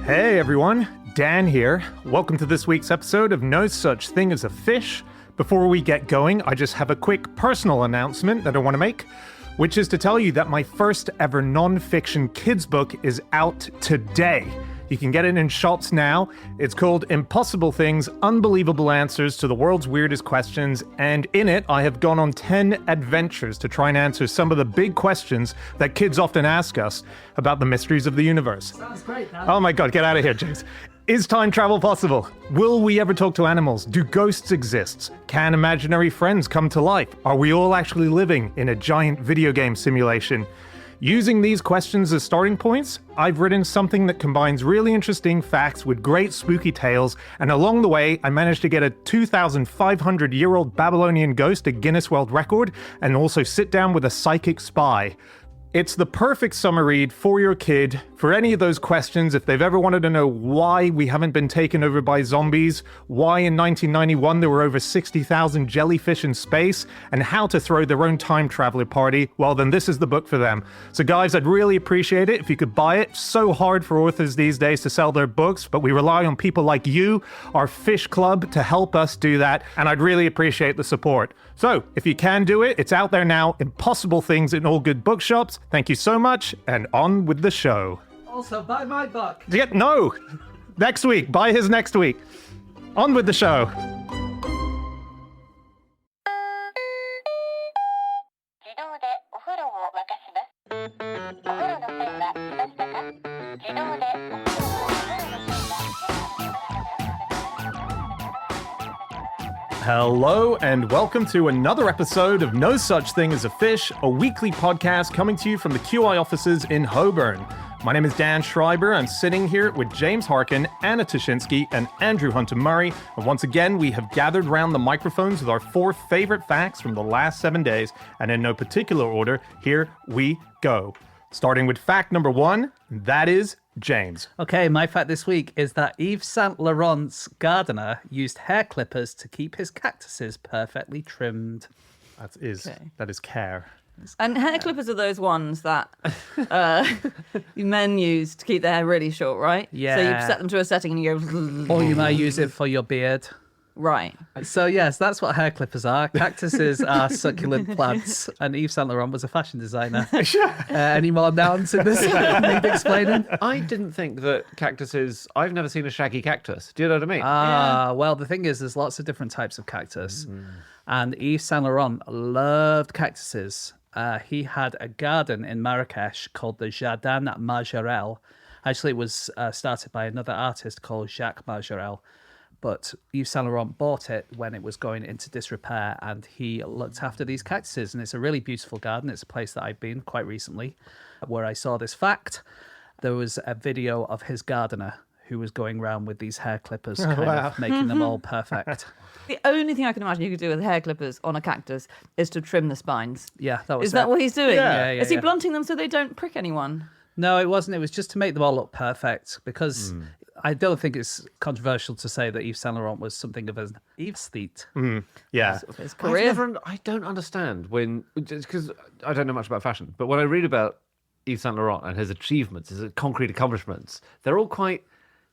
Hey everyone, Dan here. Welcome to this week's episode of No Such Thing as a Fish. Before we get going, I just have a quick personal announcement that I want to make, which is to tell you that my first ever non-fiction kids book is out today. You can get it in shops now. It's called Impossible Things, Unbelievable Answers to the World's Weirdest Questions, and in it, I have gone on 10 adventures to try and answer some of the big questions that kids often ask us about the mysteries of the universe. Sounds great, man. Oh my god, get out of here, James. Is time travel possible? Will we ever talk to animals? Do ghosts exist? Can imaginary friends come to life? Are we all actually living in a giant video game simulation? Using these questions as starting points, I've written something that combines really interesting facts with great spooky tales, and along the way, I managed to get a 2,500-year-old Babylonian ghost a Guinness World Record, and also sit down with a psychic spy. It's the perfect summer read for your kid, for any of those questions, if they've ever wanted to know why we haven't been taken over by zombies, why in 1991 there were over 60,000 jellyfish in space, and how to throw their own time traveler party, well then this is the book for them. So guys, I'd really appreciate it if you could buy it. So hard for authors these days to sell their books, but we rely on people like you, our fish club, to help us do that, and I'd really appreciate the support. So, if you can do it, it's out there now. Impossible Things in all good bookshops. Thank you so much, and on with the show. Also, buy my book. No! Next week. Buy his next week. On with the show. Hello and welcome to another episode of No Such Thing as a Fish, a weekly podcast coming to you from the QI offices in Holborn. My name is Dan Schreiber. I'm sitting here with James Harkin, Anna Toshinsky, and Andrew Hunter-Murray. And once again, we have gathered round the microphones with our 4 favorite facts from the last 7 days. And in no particular order, here we go. Starting with fact number 1, that is James. Okay, my fact this week is that Yves Saint Laurent's gardener used hair clippers to keep his cactuses perfectly trimmed. That is care. And hair clippers are those ones that men use to keep their hair really short, right? Yeah. So you set them to a setting and you go... Or you might use it for your beard. Right. So yes, that's what hair clippers are. Cactuses are succulent plants, and Yves Saint Laurent was a fashion designer. Any more nouns in this need explaining? I didn't think that cactuses... I've never seen a shaggy cactus. Do you know what I mean? Well, the thing is, there's lots of different types of cactus. And Yves Saint Laurent loved cactuses. He had a garden in Marrakesh called the Jardin Majorelle. Actually, it was started by another artist called Jacques Majorelle. But Yves Saint Laurent bought it when it was going into disrepair, and he looked after these cactuses. And it's a really beautiful garden. It's a place that I've been quite recently, where I saw this fact. There was a video of his gardener who was going around with these hair clippers, of making them all perfect. The only thing I can imagine you could do with hair clippers on a cactus is to trim the spines. Yeah, that was Is that what he's doing? Yeah, Is he blunting them so they don't prick anyone? No, it wasn't. It was just to make them all look perfect, because I don't think it's controversial to say that Yves Saint Laurent was something of an aesthete. Yeah. His career. I don't understand when... Because I don't know much about fashion, but when I read about Yves Saint Laurent and his achievements, his concrete accomplishments, they're all quite...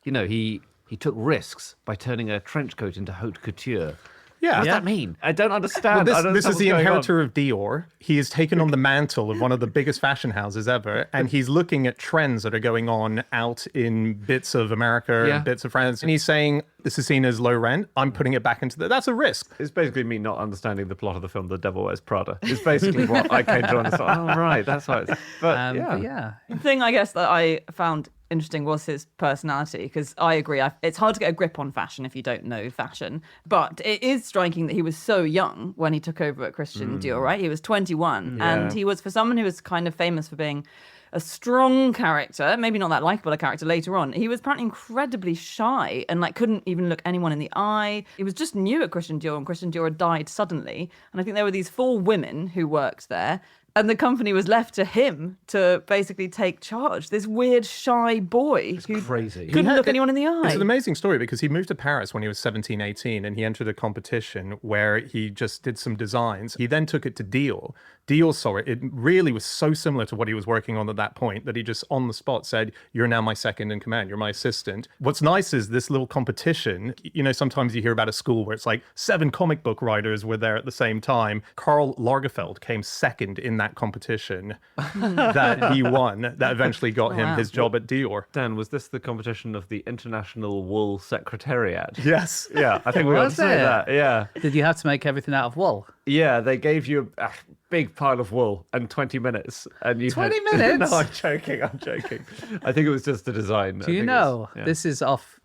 You know, he took risks by turning a trench coat into haute couture. Yeah. What does that mean? I don't understand. Well, this is the inheritor of Dior. He has taken on the mantle of one of the biggest fashion houses ever, and he's looking at trends that are going on out in bits of America and bits of France, and he's saying, this is seen as low rent, I'm putting it back into that's a risk. It's basically me not understanding the plot of the film The Devil Wears Prada. It's basically what I came to understand. Oh, right, that's why it's... But, The thing, I guess, that I found interesting was his personality, because I agree, it's hard to get a grip on fashion if you don't know fashion, but it is striking that he was so young when he took over at Christian Dior, right? He was 21, and he was, for someone who was kind of famous for being a strong character, maybe not that likable a character later on, he was apparently incredibly shy and couldn't even look anyone in the eye. He was just new at Christian Dior, and Christian Dior had died suddenly, and I think there were these 4 women who worked there, And the company was left to him to basically take charge. This weird, shy boy who crazy. couldn't look anyone in the eye. It's an amazing story because he moved to Paris when he was 17, 18, and he entered a competition where he just did some designs. He then took it to Dior. Dior saw it. It really was so similar to what he was working on at that point that he just on the spot said, "You're now my second in command. You're my assistant." What's nice is this little competition. You know, sometimes you hear about a school where it's like 7 comic book writers were there at the same time. Karl Lagerfeld came second in that competition that he won. That eventually got him his job at Dior. Dan, was this the competition of the International Wool Secretariat? Yes. Yeah, I think we ought to Was say it? that. Yeah. Did you have to make everything out of wool? Yeah, they gave you a big pile of wool and 20 minutes. And you 20 had... minutes? No, I'm joking. I think it was just a design. Do you know, this is off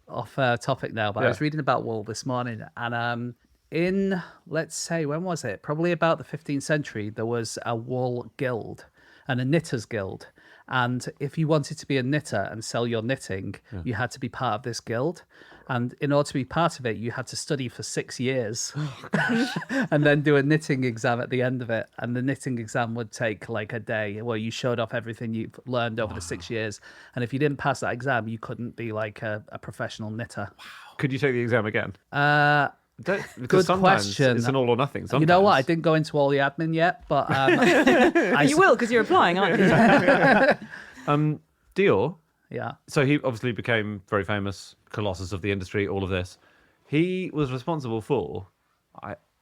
topic now, but I was reading about wool this morning, and in, let's say, when was it? Probably about the 15th century, there was a wool guild and a knitters guild. And if you wanted to be a knitter and sell your knitting, you had to be part of this guild. And in order to be part of it, you had to study for 6 years and then do a knitting exam at the end of it. And the knitting exam would take like a day where you showed off everything you've learned over the 6 years. And if you didn't pass that exam, you couldn't be like a professional knitter. Could you take the exam again? Because Good sometimes question. It's an all or nothing. Sometimes. You know what? I didn't go into all the admin yet, but You will, because you're applying, aren't you? Dior. yeah. So he obviously became very famous, colossus of the industry, all of this. He was responsible for,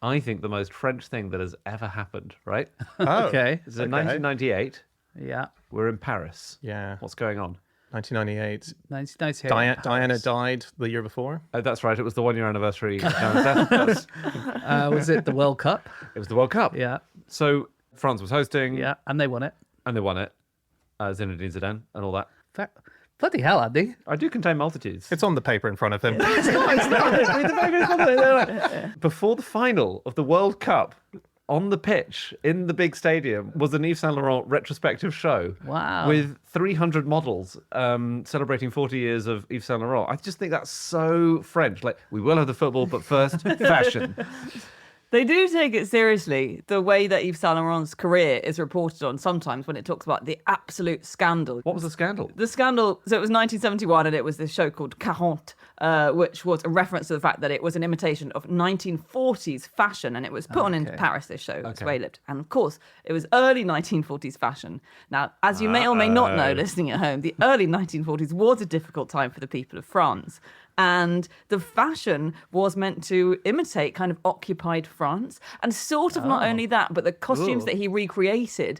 I think, the most French thing that has ever happened, right? Oh, Okay. It's in 1998. Yeah. We're in Paris. Yeah. What's going on? 1998. 1998. Diana died the year before. That's right. It was the 1 year anniversary. It Was it the World Cup? was the World Cup. Yeah. So France was hosting. Yeah. And they won it. And they won it. Zinedine Zidane and all that. Bloody hell, Andy. I do contain multitudes. It's on the paper in front of him. Before the final of the World Cup, on the pitch in the big stadium was an Yves Saint Laurent retrospective show. Wow. With 300 models celebrating 40 years of Yves Saint Laurent. I just think that's so French. Like, we will have the football, but first, fashion. They do take it seriously, the way that Yves Saint Laurent's career is reported on sometimes when it talks about the absolute scandal. What was the scandal? The scandal, so it was 1971 and it was this show called 40, which was a reference to the fact that it was an imitation of 1940s fashion and it was put on in Paris, this show. That's where he lived. And of course, it was early 1940s fashion. Now, as you may or may not know, listening at home, the early 1940s was a difficult time for the people of France. And the fashion was meant to imitate kind of occupied France. And sort of not only that, but the costumes that he recreated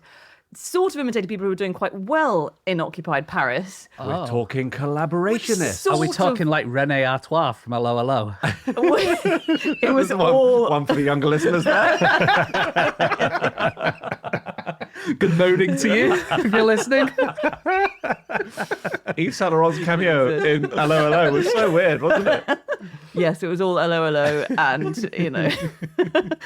sort of imitated people who were doing quite well in occupied Paris. We're talking collaborationists. Sort Are we of- talking like René Artois from Hello Hello? It was all... One for the younger listeners there. Good morning to you, if you're listening. Yves Saint Laurent's cameo in Hello Hello was so weird, wasn't it? Yes, it was all hello and, you know,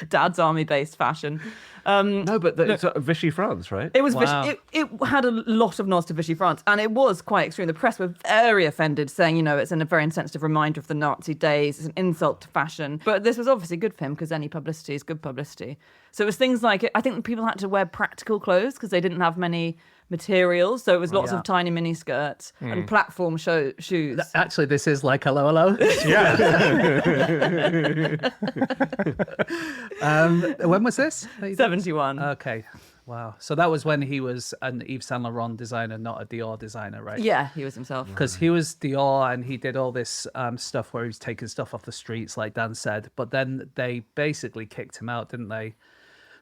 Dad's Army-based fashion. No, but it's Vichy France, right? It was Wow. it had a lot of nods to Vichy France, and it was quite extreme. The press were very offended, saying, you know, it's a very insensitive reminder of the Nazi days. It's an insult to fashion. But this was obviously good for him because any publicity is good publicity. So it was things like, I think people had to wear practical clothes because they didn't have many materials. So it was lots of tiny mini skirts and platform shoes. Actually, this is like Hello Hello. When was this? 71. Okay. Wow. So that was when he was an Yves Saint Laurent designer, not a Dior designer, right? Yeah, he was himself. Because he was Dior and he did all this stuff where he was taking stuff off the streets, like Dan said. But then they basically kicked him out, didn't they?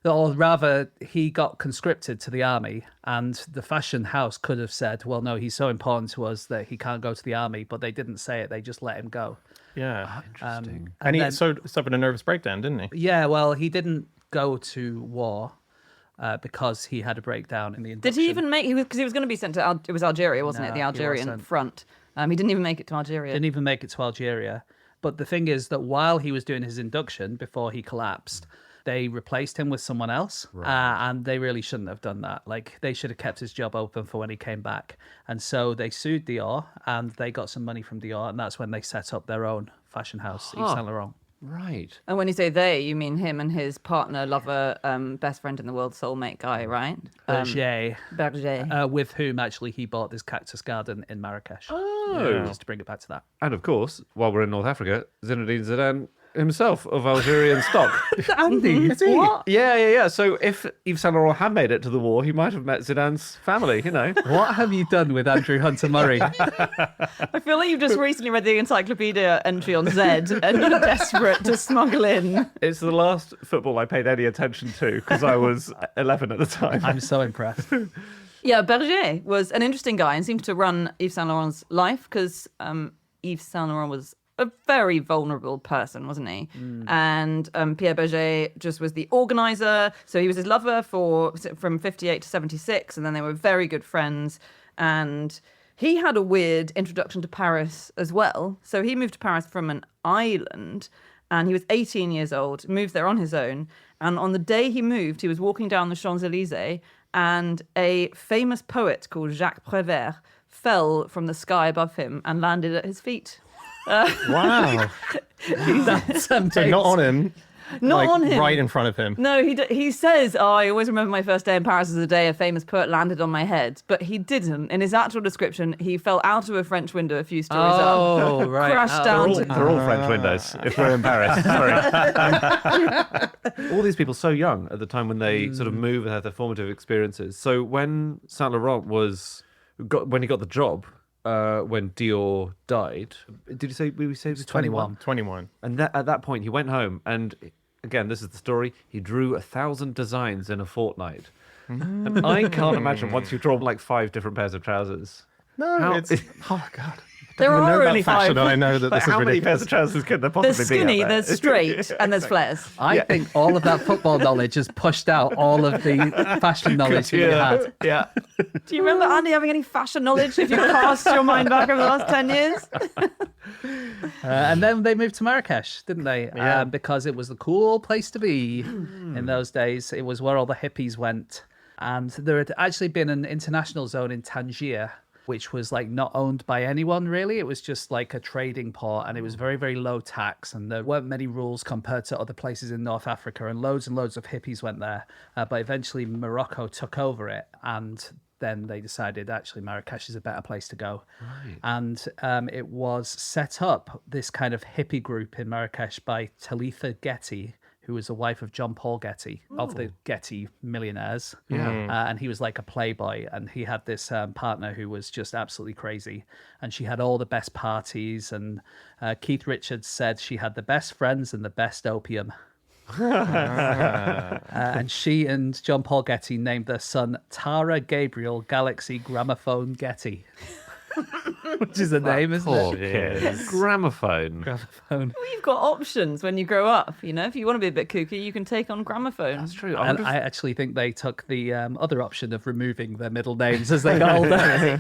Or rather, he got conscripted to the army, and the fashion house could have said, well, no, he's so important to us that he can't go to the army. But they didn't say it. They just let him go. Yeah. Interesting. And he then- suffered a nervous breakdown, didn't he? Yeah, well, he didn't go to war because he had a breakdown in the induction. Did he even make? Because he was going to be sent to. It was Algeria, wasn't it? No, The he Algerian wasn't. front. He didn't even make it to Algeria. Didn't even make it to Algeria. But the thing is that while he was doing his induction, before he collapsed, they replaced him with someone else. And they really shouldn't have done that. Like, they should have kept his job open for when he came back. And so they sued Dior, and they got some money from Dior, and that's when they set up their own fashion house, Yves Saint Laurent. Right. And when you say they, you mean him and his partner, lover, best friend in the world, soulmate guy, right? Berger, Berger. with whom actually he bought this cactus garden in Marrakesh. Oh. Just to bring it back to that. And of course, while we're in North Africa, Zinedine Zidane himself of Algerian stock. Andy, What? Yeah. So if Yves Saint Laurent had made it to the war, he might have met Zidane's family, you know. what have you done with Andrew Hunter-Murray? I feel like you've just recently read the encyclopedia entry on Zed and you're desperate to smuggle in. It's the last football I paid any attention to because I was 11 at the time. I'm so impressed. Yeah, Berger was an interesting guy and seemed to run Yves Saint Laurent's life because Yves Saint Laurent was a very vulnerable person, wasn't he? And Pierre Berger just was the organizer. So he was his lover from 58 to 76, and then they were very good friends. And he had a weird introduction to Paris as well. So he moved to Paris from an island, and he was 18 years old, moved there on his own. And on the day he moved, he was walking down the Champs-Élysées, and a famous poet called Jacques Prévert fell from the sky above him and landed at his feet. Wow. That's So not on him. Not on him. Right in front of him. No, he says, I always remember my first day in Paris as the day a famous poet landed on my head. But he didn't. In his actual description, he fell out of a French window a few stories up. right. Crashed down to... They're all French windows, if we're in Paris. Sorry. All these people so young at the time when they sort of move and have their formative experiences. So when Saint Laurent when he got the job, when Dior died, did you say we say it was 21? 21. And at that point, he went home and, again, this is the story, he drew 1,000 designs in a fortnight. And I can't imagine once you've drawn like 5 different pairs of trousers. No, it's... Oh, God. There I know are about only fashion, 5. and I know that this is How many ridiculous. pairs of trousers could there possibly There's be? skinny, out there? there's straight, and there's flares. I think all of that football knowledge has pushed out all of the fashion knowledge that you had. Yeah. Do you remember Andy having any fashion knowledge if you cast your mind back over the last 10 years? And then they moved to Marrakesh, didn't they? Yeah. Because it was the cool place to be in those days. It was where all the hippies went. And there had actually been an international zone in Tangier, which was like not owned by anyone really. It was just like a trading port, and it was very, very low tax, and there weren't many rules compared to other places in North Africa, and loads of hippies went there. But eventually Morocco took over it, and then they decided actually Marrakesh is a better place to go. Right. And it was set up, this kind of hippie group in Marrakesh, by Talitha Getty, who was the wife of John Paul Getty, of the Getty millionaires. Yeah. And he was like a playboy, and he had this partner who was just absolutely crazy. And she had all the best parties, and Keith Richards said she had the best friends and the best opium. And she and John Paul Getty named their son Tara Gabriel Galaxy Gramophone Getty. Which is a name, isn't Poor it? kid. Gramophone. Gramophone. Well, you've got options when you grow up. You know, if you want to be a bit kooky, you can take on gramophone. That's true. And I actually think they took the other option of removing their middle names as they got older.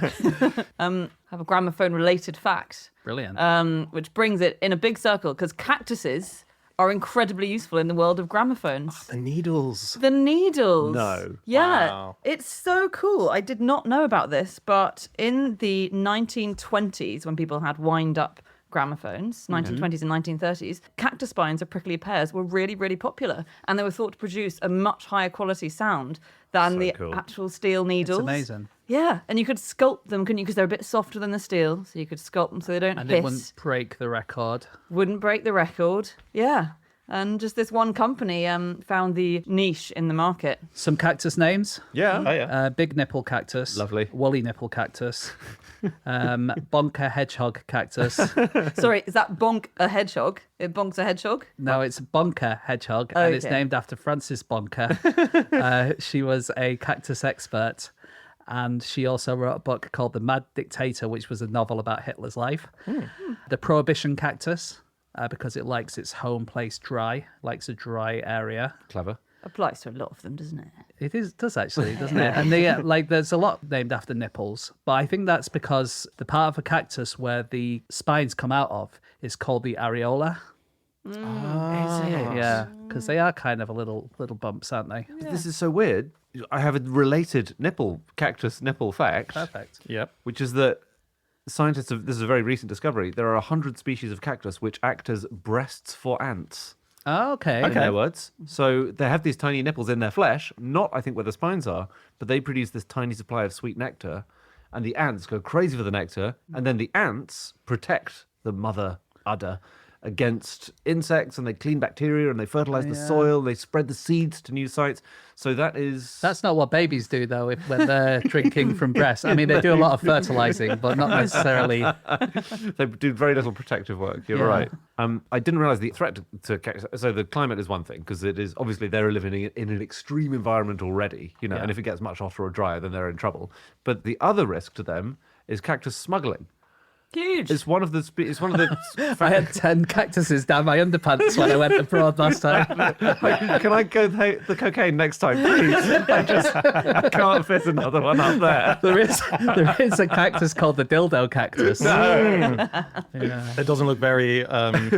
Have a gramophone-related fact, Brilliant. which brings it in a big circle because cactuses are incredibly useful in the world of gramophones. The needles. The needles. No. Yeah. Wow. It's so cool. I did not know about this, but in the 1920s, when people had wind-up gramophones, 1920s and 1930s, cactus spines or prickly pears were really, really popular. And they were thought to produce a much higher quality sound than So the cool. actual steel needles. It's amazing. Yeah. And you could sculpt them, couldn't you? Because they're a bit softer than the steel. So you could sculpt them so they don't And hiss. it wouldn't break the record. Wouldn't break the record. Yeah. And just this one company found the niche in the market. Some cactus names. Yeah. Oh, yeah. Big nipple cactus. Lovely. Woolly nipple cactus. Bonker hedgehog cactus. Sorry, is that bonk a hedgehog? It bonks a hedgehog? No, it's Bonker hedgehog, and it's Okay. named after Frances Bonker. She was a cactus expert, and she also wrote a book called The Mad Dictator, which was a novel about Hitler's life. The Prohibition cactus, because it likes its home place dry, likes a dry area. Clever. Applies to a lot of them, doesn't it? Does actually, doesn't it? And there's a lot named after nipples, but I think that's because the part of a cactus where the spines come out of is called the areola. Is it? Yeah, because they are kind of a little bumps, aren't they? This is so weird. I have a related cactus nipple fact. Perfect. Yep. Which is that this is a very recent discovery, there are 100 species of cactus which act as breasts for ants. Oh, okay. In their words. So they have these tiny nipples in their flesh, not, I think, where the spines are, but they produce this tiny supply of sweet nectar, and the ants go crazy for the nectar, and then the ants protect the mother udder against insects, and they clean bacteria, and they fertilize the soil, they spread the seeds to new sites. So that's not what babies do, though, when they're drinking from breasts. I mean, they do a lot of fertilizing, but not necessarily. They do very little protective work. You're right. I didn't realize the threat to cactus. So the climate is one thing, because it is obviously they're living in an extreme environment already, and if it gets much hotter or drier, then they're in trouble. But the other risk to them is cactus smuggling. Huge. It's one of the. I had 10 cactuses down my underpants when I went abroad last time. Can I go the cocaine next time, please? I can't fit another one up there. There is a cactus called the dildo cactus. It doesn't look very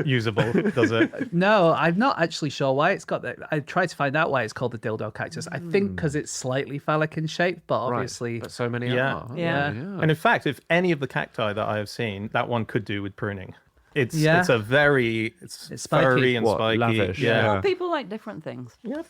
usable, does it? No, I'm not actually sure why it's got that. I tried to find out why it's called the dildo cactus. I think because it's slightly phallic in shape, but obviously. But so many Yeah. are. Yeah. And in fact, if any of the cacti that I have seen, that one could do with pruning. It's Yeah. a very it's spiky. furry and What, spiky. lavish, Yeah. Well, people like different things. Yeah.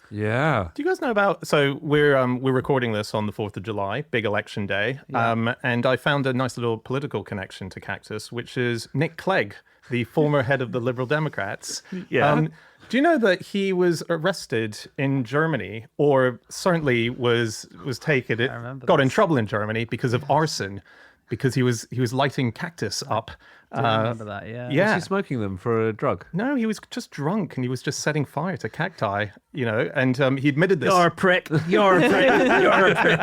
Do you guys know about? So we're recording this on the 4th of July, big election day, and I found a nice little political connection to cactus, which is Nick Clegg, the former head of the Liberal Democrats. Yeah. Do you know that he was arrested in Germany, or certainly was taken? Got in trouble in Germany because of arson, because he was lighting cactus up. I remember that, yeah. Yeah. Was he smoking them for a drug? No, he was just drunk and he was just setting fire to cacti, and he admitted this. You're a prick. You're a prick. You're a prick.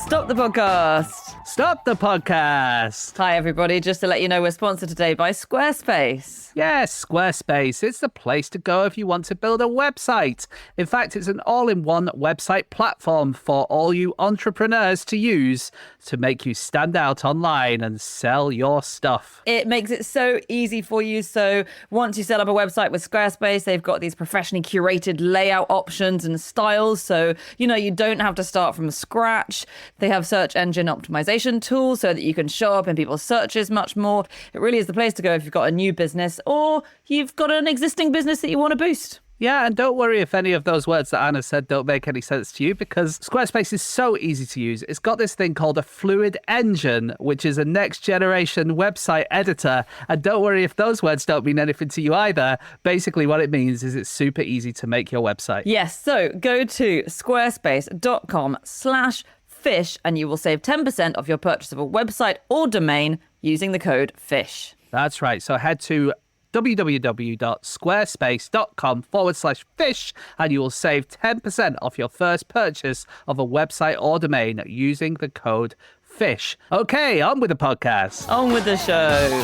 Stop the podcast. Stop the podcast. Hi, everybody. Just to let you know, we're sponsored today by Squarespace. Yes, Squarespace. It's the place to go if you want to build a website. In fact, it's an all-in-one website platform for all you entrepreneurs to use to make you stand out online and sell your stuff. It makes it so easy for you. So once you set up a website with Squarespace, they've got these professionally curated layout options and styles. So, you don't have to start from scratch. They have search engine optimization tools so that you can show up in people's searches much more. It really is the place to go if you've got a new business or you've got an existing business that you want to boost. Yeah, and don't worry if any of those words that Anna said don't make any sense to you, because Squarespace is so easy to use. It's got this thing called a fluid engine, which is a next generation website editor. And don't worry if those words don't mean anything to you either. Basically, what it means is it's super easy to make your website. Yes, so go to squarespace.com/fish and you will save 10% off your purchase of a website or domain using the code FISH. That's right. So head to www.squarespace.com/fish and you will save 10% off your first purchase of a website or domain using the code FISH. Okay, on with the podcast. On with the show.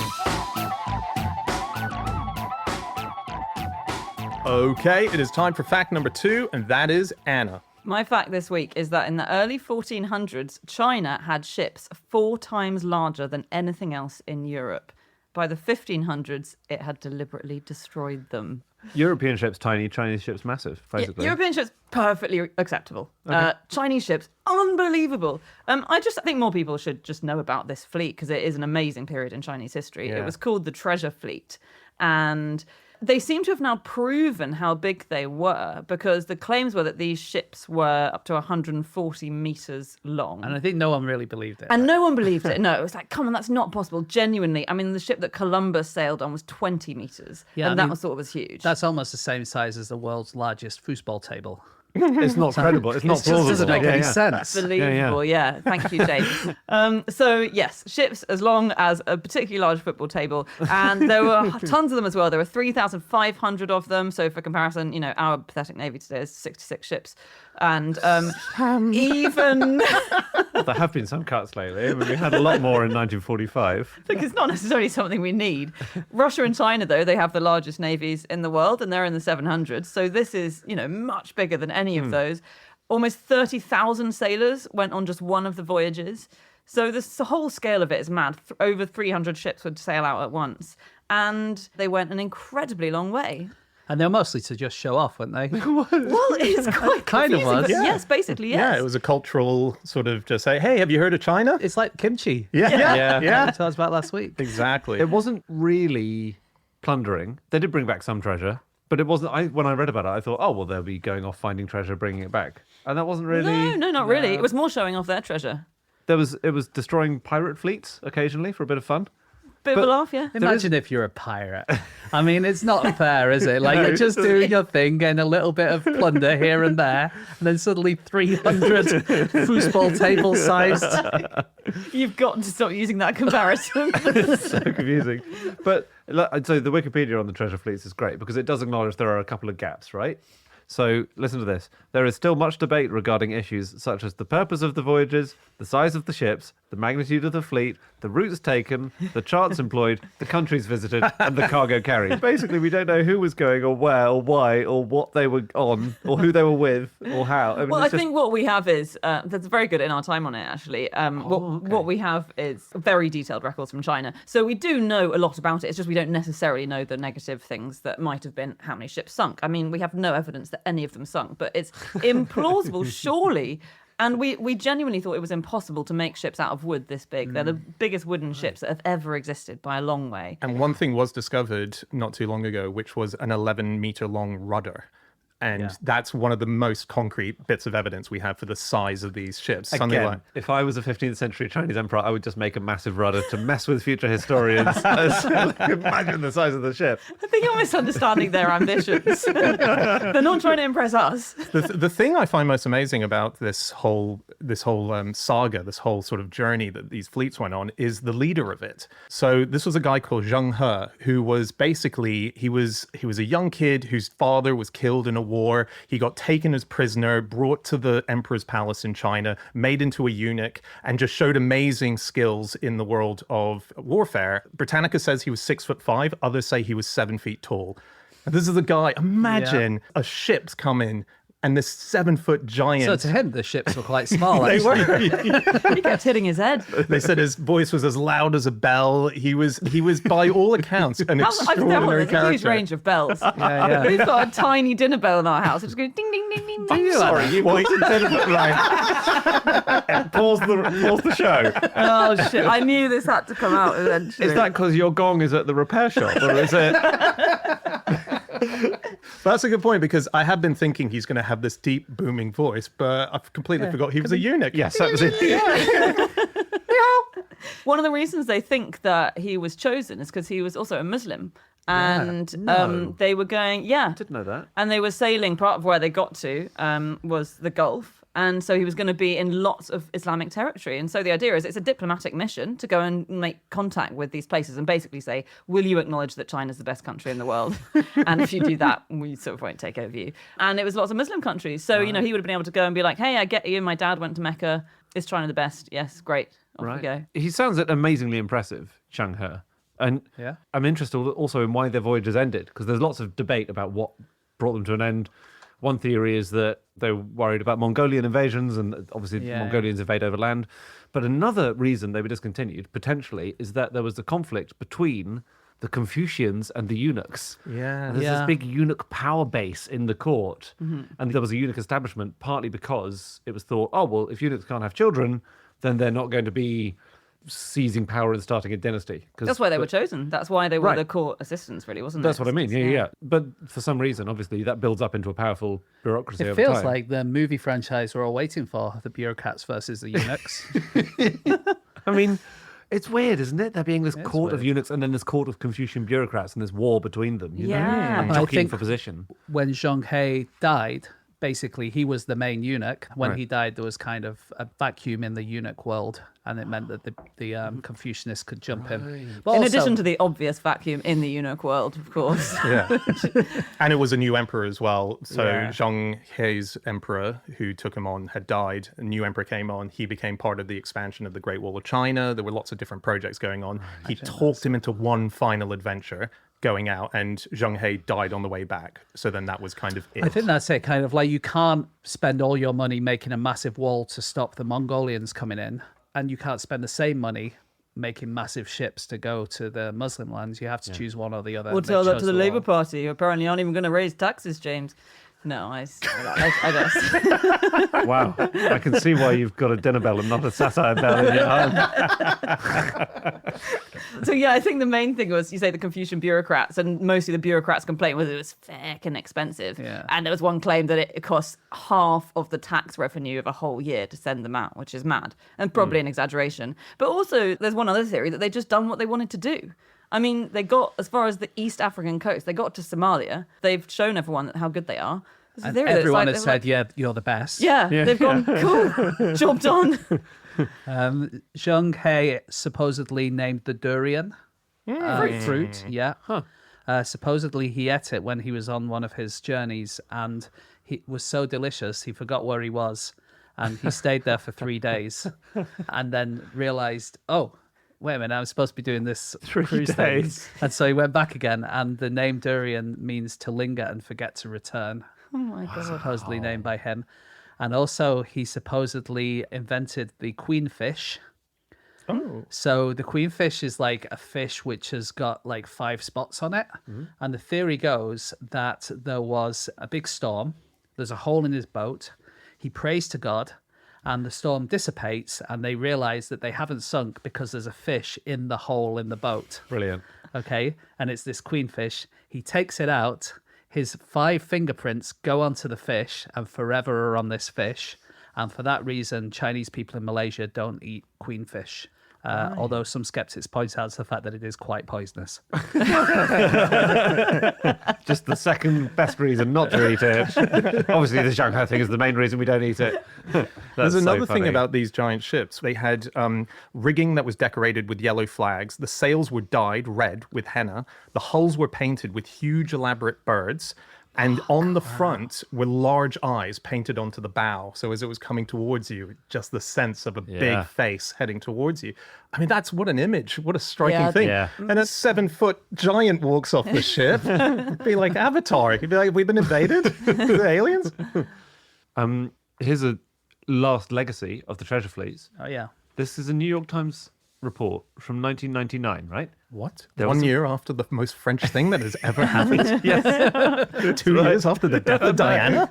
Okay, it is time for fact number 2, and that is Anna. My fact this week is that in the early 1400s, China had ships 4 times larger than anything else in Europe. By the 1500s, it had deliberately destroyed them. European ships tiny, Chinese ships massive, basically. European ships, perfectly acceptable. Okay. Chinese ships, unbelievable. I think more people should just know about this fleet because it is an amazing period in Chinese history. Yeah. It was called the Treasure Fleet. And they seem to have now proven how big they were because the claims were that these ships were up to 140 meters long. And I think no one really believed it. And no one believed it. No, it was like, come on, that's not possible. Genuinely. I mean, the ship that Columbus sailed on was 20 meters. Yeah, and I that mean, thought was huge. That's almost the same size as the world's largest foosball table. It's not credible. It's not It just plausible. doesn't make any sense. Believable, yeah. Thank you, James. So, yes, ships as long as a particularly large football table. And there were tons of them as well. There were 3,500 of them. So, for comparison, our pathetic Navy today is 66 ships. And even... There have been some cuts lately. I mean, we had a lot more in 1945. Look, it's not necessarily something we need. Russia and China, though, they have the largest navies in the world, and they're in the 700s. So this is, much bigger than any of those. Almost 30,000 sailors went on just one of the voyages. So the whole scale of it is mad. Over 300 ships would sail out at once. And they went an incredibly long way. And they're mostly to just show off, weren't they? Well, it's quite Kind of confusing, was. but yes, basically, yes. Yeah, it was a cultural sort of just say, hey, have you heard of China? It's like kimchi. Yeah. We talked about last week. Exactly. It wasn't really plundering. They did bring back some treasure, but it wasn't. When I read about it, I thought, oh well, they'll be going off finding treasure, bringing it back, and that wasn't really. No, not really. It was more showing off their treasure. It was destroying pirate fleets occasionally for a bit of fun. Bit of a laugh, yeah. Imagine if you're a pirate. I mean, it's not fair, is it? Like, you're just doing your thing, getting a little bit of plunder here and there, and then suddenly 300 foosball table sized. You've got to stop using that comparison. So confusing. But so the Wikipedia on the treasure fleets is great because it does acknowledge there are a couple of gaps, right? So listen to this. There is still much debate regarding issues such as the purpose of the voyages, the size of the ships, the magnitude of the fleet, the routes taken, the charts employed, the countries visited, and the cargo carried. Basically, we don't know who was going or where or why or what they were on or who they were with or how. I mean, Well, I think what we have is, that's very good in our time on it, actually. What we have is very detailed records from China. So we do know a lot about it. It's just we don't necessarily know the negative things that might have been how many ships sunk. I mean, we have no evidence that any of them sunk, but it's implausible, surely. And we genuinely thought it was impossible to make ships out of wood this big. They're the biggest wooden ships that have ever existed by a long way. And one thing was discovered not too long ago, which was an 11-meter long rudder. And that's one of the most concrete bits of evidence we have for the size of these ships. Something Again, like, if I was a 15th century Chinese emperor, I would just make a massive rudder to mess with future historians. Imagine the size of the ship. I think you're misunderstanding their ambitions. They're not trying to impress us. the thing I find most amazing about this whole saga, this whole sort of journey that these fleets went on, is the leader of it. So this was a guy called Zheng He, who was basically he was a young kid whose father was killed in a war. He got taken as prisoner, brought to the emperor's palace in China, made into a eunuch, and just showed amazing skills in the world of warfare. Britannica says he was 6'5". Others say he was 7 feet tall. And this is a guy. Imagine a ship's come in. And this 7-foot giant. So to him, the ships were quite small. They actually. were. He kept hitting his head. They said his voice was as loud as a bell. He was by all accounts, an extraordinary There's a huge character. range of bells. Yeah. We've got a tiny dinner bell in our house. It's going ding, ding, ding, ding, ding. Sorry, you right. Pause the show. Oh, shit. I knew this had to come out eventually. Is that because your gong is at the repair shop, or is it? That's a good point, because I have been thinking he's going to have this deep booming voice, but I've completely forgot he was a eunuch. Yes, that was it. One of the reasons they think that he was chosen is because he was also a Muslim. And they were going, Didn't know that. and they were sailing, part of where they got to was the Gulf. And so he was going to be in lots of Islamic territory. And so the idea is it's a diplomatic mission to go and make contact with these places and basically say, will you acknowledge that China's the best country in the world? And if you do that, we sort of won't take over you. And it was lots of Muslim countries. So, he would have been able to go and be like, hey, I get you. My dad went to Mecca. Is China the best? Yes, great. Off we go. He sounds amazingly impressive, Zheng He. And I'm interested also in why their voyages ended, because there's lots of debate about what brought them to an end. One theory is that they were worried about Mongolian invasions, and obviously Mongolians invade over land. But another reason they were discontinued, potentially, is that there was a conflict between the Confucians and the eunuchs. Yeah. And there's this big eunuch power base in the court. And there was a eunuch establishment, partly because it was thought, oh, well, if eunuchs can't have children, then they're not going to be seizing power and starting a dynasty. That's why they were chosen. That's why they were Right. the court assistants, really, wasn't it? That's what I mean. Yeah. But for some reason, obviously, that builds up into a powerful bureaucracy It over feels time. like the movie franchise we're all waiting for, the bureaucrats versus the eunuchs. I mean, it's weird, isn't it? There being this court of weird. eunuchs and then this court of Confucian bureaucrats and this war between them. You know? Yeah. And I jockeying think- for position. When Zheng He died, basically he was the main eunuch. When Right. he died, there was kind of a vacuum in the eunuch world, and it meant that the Confucianists could jump in. But In also- addition to the obvious vacuum in the eunuch world, of course. Yeah. And it was a new emperor as well. So Yeah. Zheng He's emperor, who took him on, had died. A new emperor came on. He became part of the expansion of the Great Wall of China. There were lots of different projects going on. He talked him into one final adventure going out, and Zheng He died on the way back. So then that was kind of it. I think that's it. Kind of like you can't spend all your money making a massive wall to stop the Mongolians coming in, and you can't spend the same money making massive ships to go to the Muslim lands. You have to choose one or the other. We'll They tell that chose to the wall. Labour Party, who apparently aren't even going to raise taxes, James. No, I don't. Wow. I can see why you've got a dinner bell and not a satire bell in your home. So yeah, I think the main thing was, you say, the Confucian bureaucrats, and mostly the bureaucrats' complaint was it was feckin' expensive. Yeah. And there was one claim that it costs half of the tax revenue of a whole year to send them out, which is mad, and probably an exaggeration. But also, there's one other theory that they just done what they wanted to do. I mean, they got as far as the East African coast. They got to Somalia. They've shown everyone how good they are. There's a And theory that's everyone like- has they're said, like, "Yeah, you're the best." yeah, they've gone, cool, job done. Zheng He supposedly named the durian fruit. Yeah. Supposedly he ate it when he was on one of his journeys, and he was so delicious he forgot where he was, and he stayed there for 3 days, and then realized, oh, wait a minute, I'm supposed to be doing this 3 cruise thing. days. And so he went back again, and the name durian means to linger and forget to return. Oh my God. Supposedly named by him. And also, he supposedly invented the queenfish. Oh. So the queenfish is like a fish which has got like 5 spots on it. And the theory goes that there was a big storm. There's a hole in his boat. He prays to God, and the storm dissipates, and they realize that they haven't sunk because there's a fish in the hole in the boat. Brilliant. Okay, and it's this queenfish. He takes it out. His 5 fingerprints go onto the fish and forever are on this fish. And for that reason, Chinese people in Malaysia don't eat queenfish. Although some skeptics point out to the fact that it is quite poisonous. Just the second best reason not to eat it. Obviously, the Shanghai thing is the main reason we don't eat it. There's another thing about these giant ships. They had rigging that was decorated with yellow flags. The sails were dyed red with henna. The hulls were painted with huge, elaborate birds. And on the front were large eyes painted onto the bow. So as it was coming towards you, just the sense of a big face heading towards you. I mean, that's what an image. What a striking Yeah. thing. Yeah. And a 7-foot giant walks off the ship. It'd be like Avatar. It'd be like, we've been invaded? The aliens? Here's a last legacy of the treasure fleets. Oh, yeah. This is a New York Times report from 1999, right? What? There 1 was a- year after the most French thing that has ever happened? Yes. 2 years after the death of Diana?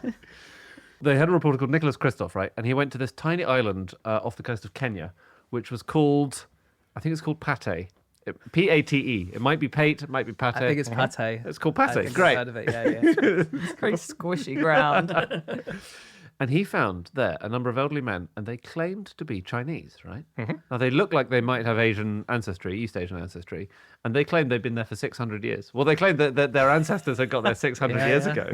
They had a reporter called Nicholas Kristof, right? And he went to this tiny island off the coast of Kenya, which was called, I think it's called Pate. Pate. It might be Pate, it might be Pate. I think it's pate. It's called I Pate. think I've Great. heard of it, yeah. It's very squishy ground. And he found there a number of elderly men, and they claimed to be Chinese, right? Now, they look like they might have Asian ancestry, East Asian ancestry, and they claimed they'd been there for 600 years. Well, they claimed that their ancestors had got there 600 years ago.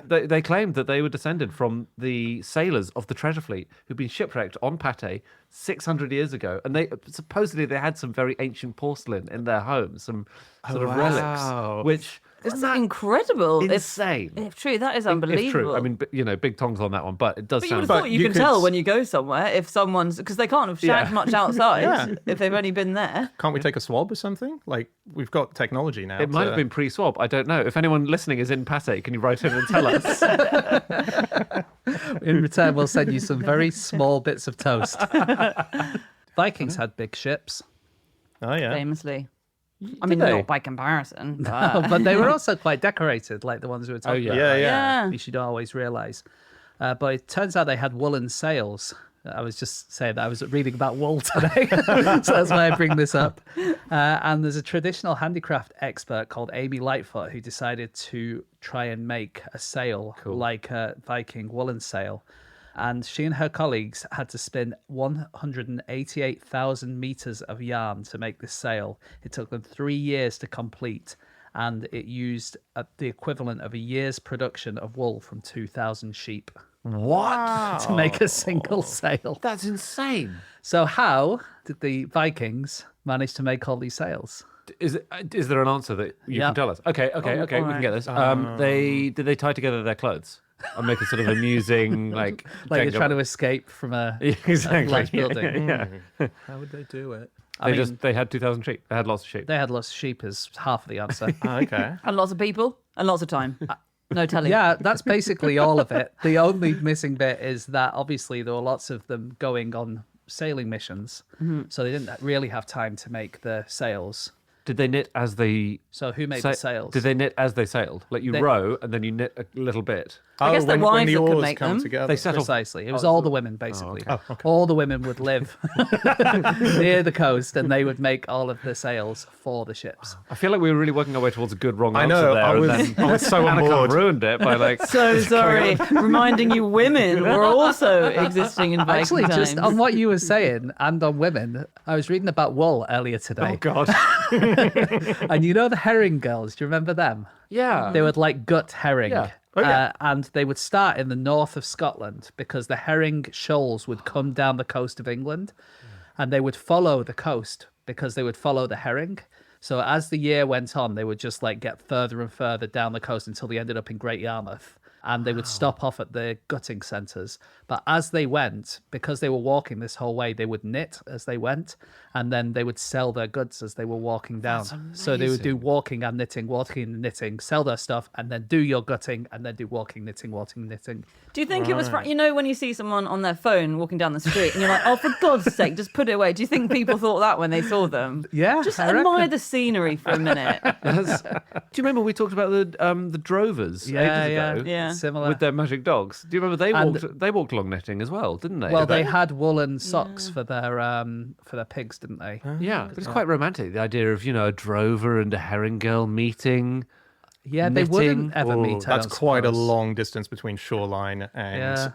They claimed that they were descended from the sailors of the treasure fleet who'd been shipwrecked on Pate 600 years ago. And they supposedly they had some very ancient porcelain in their homes, some sort of wow. relics, which... Isn't that incredible? insane? If true, that is If unbelievable. true. I mean, big tongs on that one, but it does But you would sound... have thought you can could tell s- when you go somewhere if someone's, because they can't have shagged much outside if they've only been there. Can't we take a swab or something? Like, we've got technology now. It might have been pre-swab. I don't know. If anyone listening is in Pate, can you write in and tell us? In return, we'll send you some very small bits of toast. Vikings had big ships, Oh, yeah. Famously. I mean, they? not by comparison. But... but they were also quite decorated, like the ones we were talking yeah. about. Yeah, right? yeah. Which you don't always realize. But it turns out they had woolen sails. I was just saying that I was reading about wool today, so that's why I bring this up. And there's a traditional handicraft expert called Amy Lightfoot who decided to try and make a sail like a Viking woolen sail. And she and her colleagues had to spin 188,000 meters of yarn to make this sail. It took them 3 years to complete, and it used the equivalent of a year's production of wool from 2,000 sheep What? to make a single sail. That's insane. So how did the Vikings manage to make all these sails? Is there an answer that you Yeah. can tell us? Okay, we all can right. get this. Did they tie together their clothes and make a sort of amusing like Like Jenga- they're trying to escape from a exactly large building. Yeah. How would they do it? I mean, They had 2,000 sheep. They had lots of sheep. they had lots of sheep as half of the answer. Oh, okay. And lots of people and lots of time. No telling. Yeah, that's basically all of it. The only missing bit is that obviously there were lots of them going on sailing missions, so they didn't really have time to make the sails. Did they knit as they... So who made the sails? Did they knit as they sailed? Like you row and then you knit a little bit? I guess the wives the that could oars make come them. together. They settle... Precisely. It was all the women, basically. okay. All the women would live near the coast, and they would make all of the sails for the ships. I feel like we were really working our way towards a good wrong I answer know. there. I and was, then I was so on Anna kind board. of ruined it by like... So sorry, reminding you women were also existing in Viking Actually, times. just on what you were saying and on women, I was reading about wool earlier today. Oh, God. And you know the herring girls, do you remember them? Yeah. They would like gut herring. Yeah. Oh, yeah. And they would start in the north of Scotland because the herring shoals would come down the coast of England and they would follow the coast because they would follow the herring. So as the year went on, they would just like get further and further down the coast until they ended up in Great Yarmouth. And they would stop off at the gutting centres. But as they went, because they were walking this whole way, they would knit as they went. And then they would sell their goods as they were walking down. So they would do walking and knitting, sell their stuff, and then do your gutting, and then do walking, knitting. Do you think it was, you know, when you see someone on their phone walking down the street and you're like, oh, for God's sake, just put it away. Do you think people thought that when they saw them? Yeah, Just I admire reckon. the scenery for a minute. Do you remember we talked about the drovers ages ago? Yeah. Similar. With their magic dogs. Do you remember they walked along knitting as well, didn't they? Well, they had woolen socks for their pigs, didn't they? Yeah, but it's quite romantic. The idea of, you know, a drover and a herring girl meeting. Yeah, they wouldn't ever Oh, meet. I that's don't quite a suppose. long distance between shoreline and... Yeah.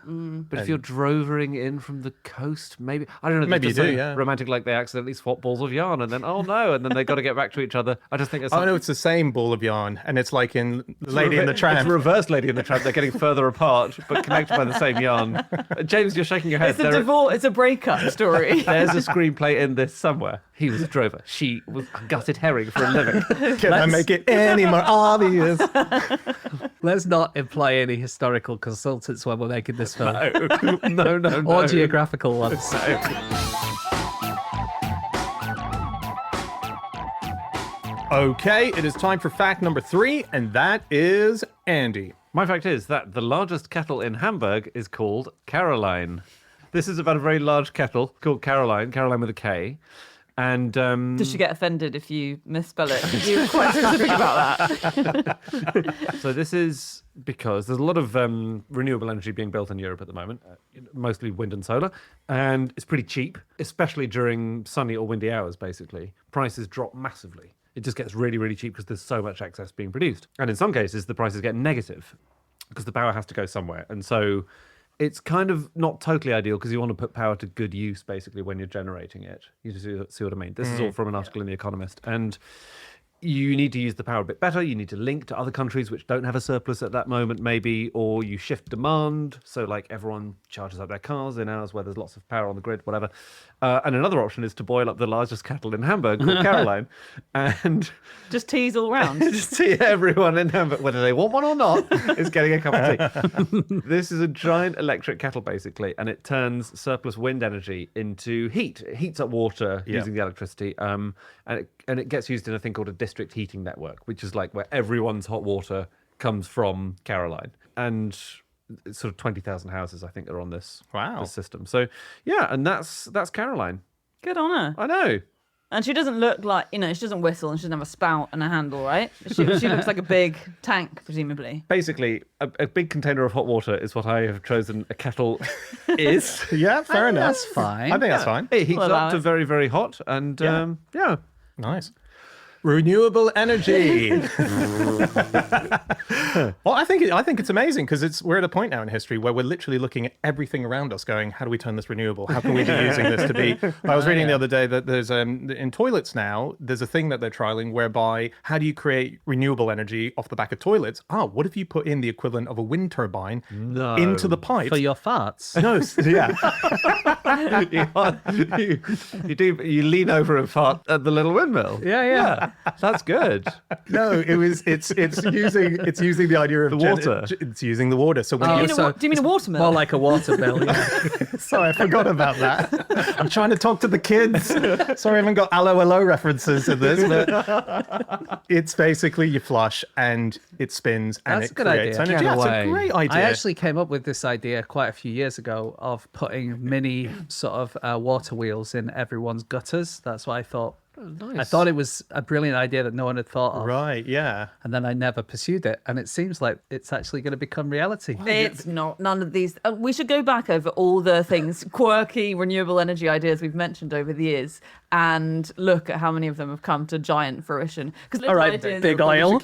But if you're drovering in from the coast, maybe... I don't know. Maybe it's you just do, so yeah. romantic, like they accidentally swap balls of yarn and then, oh no, and then they got to get back to each other. I just think it's... Oh, no, it's the same ball of yarn. And it's like in Lady in the It's Tramp. reverse Lady in the Tramp. They're getting further apart, but connected by the same yarn. James, you're shaking your head. It's a breakup story. There's a screenplay in this somewhere. He was a drover. She was a gutted herring for a living. Can I make it any more obvious? Let's not employ any historical consultants when we're making this film. No. Or geographical ones. Okay, it is time for fact number 3, and that is Andy. My fact is that the largest kettle in Hamburg is called Caroline. This is about a very large kettle called Caroline with a K. And Does she get offended if you misspell it? You're quite specific about that. so this is because there's a lot of renewable energy being built in Europe at the moment, mostly wind and solar, and it's pretty cheap, especially during sunny or windy hours, basically. Prices drop massively. It just gets really, really cheap because there's so much excess being produced. And in some cases, the prices get negative because the power has to go somewhere. And so it's kind of not totally ideal because you want to put power to good use, basically, when you're generating it. You see what I mean? This is all from an article in The Economist. And you need to use the power a bit better. You need to link to other countries which don't have a surplus at that moment, maybe, or you shift demand. So, like, everyone charges up their cars in hours where there's lots of power on the grid, whatever. And another option is to boil up the largest kettle in Hamburg, called Caroline, and Just tease all round. just see everyone in Hamburg, whether they want one or not, is getting a cup of tea. This is a giant electric kettle, basically, and it turns surplus wind energy into heat. It heats up water using the electricity, and it gets used in a thing called a district heating network, which is like where everyone's hot water comes from Caroline. And it's sort of 20,000 houses, I think, are on this, this system. So, yeah, and that's Caroline. Good on her. I know. And she doesn't look like, she doesn't whistle and she doesn't have a spout and a handle, right? She looks like a big tank, presumably. Basically, a big container of hot water is what I have chosen a kettle is. Yeah, fair enough. That's fine. I think that's fine. It heats We'll allow up to it. very, very hot, and yeah. Nice. Renewable energy. Well, I think it's amazing because we're at a point now in history where we're literally looking at everything around us, going, "How do we turn this renewable? How can we be using this to be?" I was reading the other day that there's in toilets now. There's a thing that they're trialing whereby how do you create renewable energy off the back of toilets? What if you put in the equivalent of a wind turbine into the pipe For your farts. No, yeah. You lean over and fart at the little windmill. Yeah. That's good. No, it's using the idea of The water. It's using the water. So when Oh, you so- Do you mean a watermill? More like a water bill. Yeah. Sorry, I forgot about that. I'm trying to talk to the kids. Sorry, I haven't got hello references in this, but it's basically you flush and it spins and That's it a good creates idea. energy. Get Yeah, it's away. a great idea. I actually came up with this idea quite a few years ago of putting mini sort of water wheels in everyone's gutters. That's what I thought. Nice. I thought it was a brilliant idea that no one had thought of. Right, yeah. And then I never pursued it. And it seems like it's actually going to become reality. It's not. None of these. We should go back over all the things, quirky renewable energy ideas we've mentioned over the years, and look at how many of them have come to giant fruition. Because All right, big oil.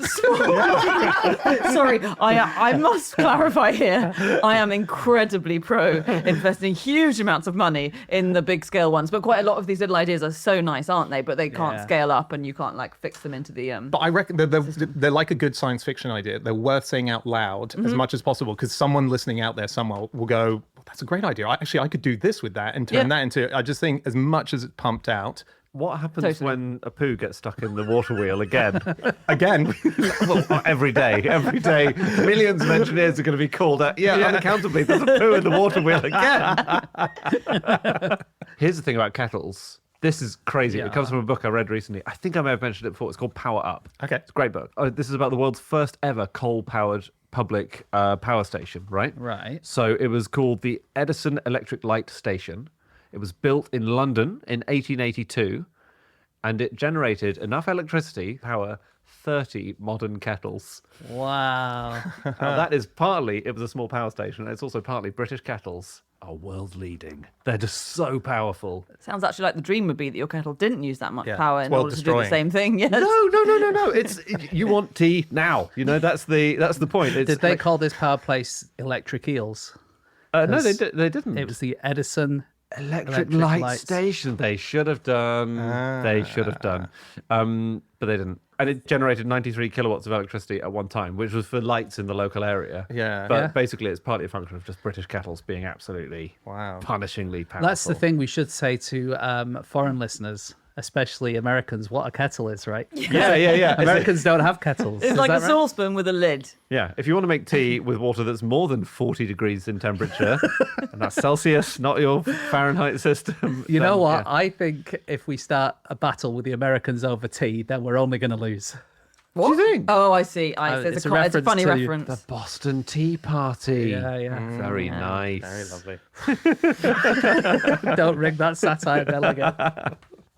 Sorry, I must clarify here. I am incredibly pro investing huge amounts of money in the big scale ones, but quite a lot of these little ideas are so nice, aren't they? But they can't Yeah. scale up, and you can't like fix them into the But I reckon they're like a good science fiction idea. They're worth saying out loud as much as possible because someone listening out there somewhere will go, well, that's a great idea. I could do this with that and turn that into, I just think as much as it's pumped out, What happens Totally. when a poo gets stuck in the water wheel again? again, Well, every day, millions of engineers are going to be called out. Yeah, unaccountably, there's a poo in the water wheel again. Here's the thing about kettles. This is crazy. It comes from a book I read recently. I think I may have mentioned it before. It's called Power Up. Okay. It's a great book. Oh, this is about the world's first ever coal-powered public power station, right? Right. So it was called the Edison Electric Light Station. It was built in London in 1882, and it generated enough electricity to power 30 modern kettles. Wow. Now, that is partly, it was a small power station, and it's also partly British kettles are world leading. They're just so powerful. Sounds actually like the dream would be that your kettle didn't use that much Yeah, power it's in order to do the world-destroying. same thing. Yes. No. It's you want tea now. You know that's the point. It's Did they like- call this power place electric eels? no, they didn't. It was the Edison Electric light lights. station. They should have done. They should have done. But they didn't. And it generated 93 kilowatts of electricity at one time, which was for lights in the local area. Yeah. But Yeah. basically, it's partly a function of just British kettles being absolutely Wow. punishingly powerful. That's the thing we should say to foreign listeners, especially Americans, what a kettle is, right? Yeah. Americans don't have kettles. It's Is like that a right? saucepan with a lid. Yeah, if you want to make tea with water that's more than 40 degrees in temperature, and that's Celsius, not your Fahrenheit system. You know then, what? yeah. I think if we start a battle with the Americans over tea, then we're only going to lose. What? Do you think? Oh, I see. It's a It's a funny reference to reference. The Boston Tea Party. Yeah. Very nice. Very lovely. Don't ring that satire bell again.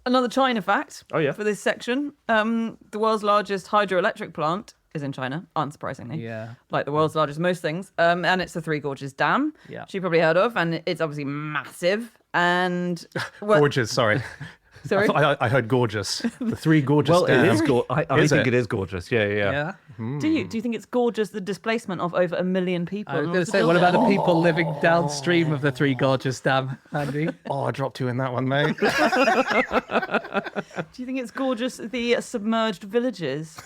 Another China fact. Oh, yeah. For this section, the world's largest hydroelectric plant is in China, unsurprisingly. Yeah. Like the world's largest most things. And it's the Three Gorges Dam. Yeah. Which you probably heard of, and it's obviously massive. And Gorgeous, sorry. sorry. I heard gorgeous. The three gorgeous Well, it dams. is gorgeous. I Is think it? it is gorgeous. Yeah. Yeah. Do you think it's gorgeous the displacement of over 1 million people? I was in going order to say, build what it? about the people living downstream of the Three Gorges Dam, Andy? Oh, I dropped you in that one, mate. Do you think it's gorgeous the submerged villages?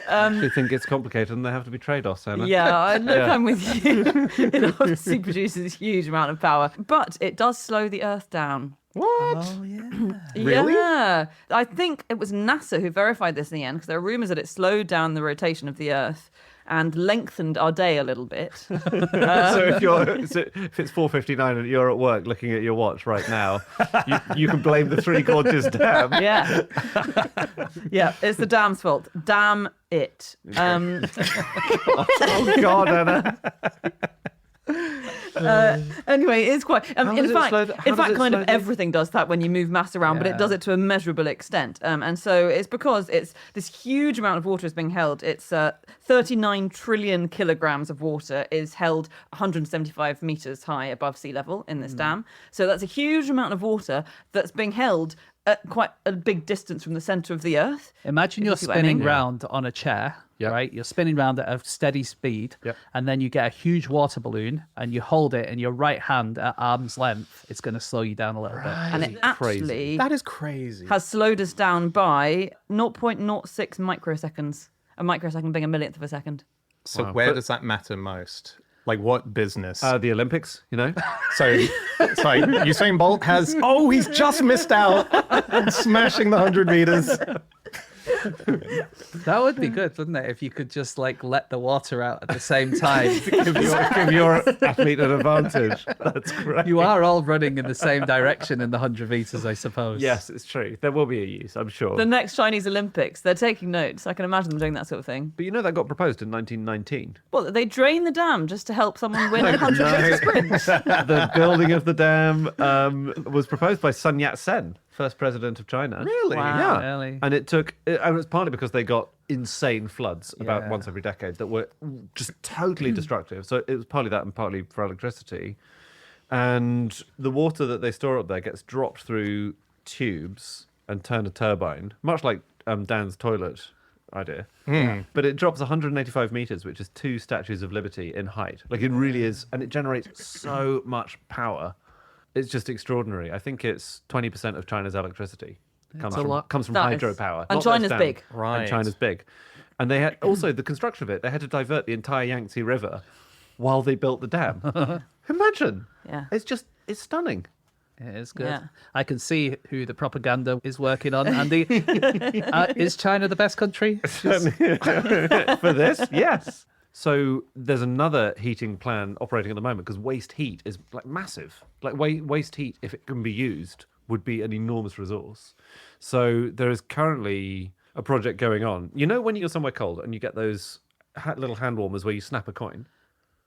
I think it's complicated and there have to be trade-offs, Anna. Yeah, look, Yeah. I'm with you. It obviously produces a huge amount of power, but it does slow the Earth down. What? Oh, yeah. Really? Yeah. I think it was NASA who verified this in the end because there are rumors that it slowed down the rotation of the Earth and lengthened our day a little bit. So if it's 4:59 and you're at work looking at your watch right now, you can blame the Three Gorges Dam. Yeah. Yeah, it's the dam's fault. Damn it. Oh God, Anna. Anyway, it's quite. How in does it fact, slow the- how does it kind slow of the- everything does that when you move mass around, but it Yeah. does it to a measurable extent. And so it's because it's this huge amount of water is being held. It's 39 trillion kilograms of water is held 175 meters high above sea level in this dam. So that's a huge amount of water that's being held at quite a big distance from the center of the Earth. Imagine If you're you see what I spinning mean. round on a chair, Yep. right? You're spinning round at a steady speed, Yep. and then you get a huge water balloon and you hold it in your right hand at arm's length. It's going to slow you down a little bit. And it Crazy. actually That is crazy. has slowed us down by 0.06 microseconds. A microsecond being a millionth of a second. So Wow. where But- does that matter most? Like what business? The Olympics, you know. So Usain Bolt has. Oh, he's just missed out on smashing the 100 meters. That would be good, wouldn't it? If you could just like let the water out at the same time. Give your athlete an advantage. That's great. You are all running in the same direction in the 100 meters, I suppose. Yes, it's true. There will be a use, I'm sure. The next Chinese Olympics, they're taking notes. I can imagine them doing that sort of thing. But you know that got proposed in 1919. Well, they drain the dam just to help someone win a 100-meter sprint. The building of the dam was proposed by Sun Yat-sen, first president of China. Really? Wow. Yeah. Really? And it was partly because they got insane floods about Yeah. once every decade that were just totally destructive. So it was partly that and partly for electricity. And the water that they store up there gets dropped through tubes and turned a turbine, much like Dan's toilet idea. But it drops 185 meters, which is 2 Statues of Liberty in height. Like it really is, and it generates so much power. It's just extraordinary. I think it's 20% of China's electricity comes a from lot. comes from That is- hydropower. and not those China's dams. big. Right. And China's big. And they had also the construction of it, they had to divert the entire Yangtze River while they built the dam. Imagine. Yeah. It's stunning. It is good. Yeah. I can see who the propaganda is working on. Andy, is China the best country? For this, yes. So there's another heating plan operating at the moment because waste heat is like massive. Like waste heat, if it can be used, would be an enormous resource. So there is currently a project going on. You know when you go somewhere cold and you get those little hand warmers where you snap a coin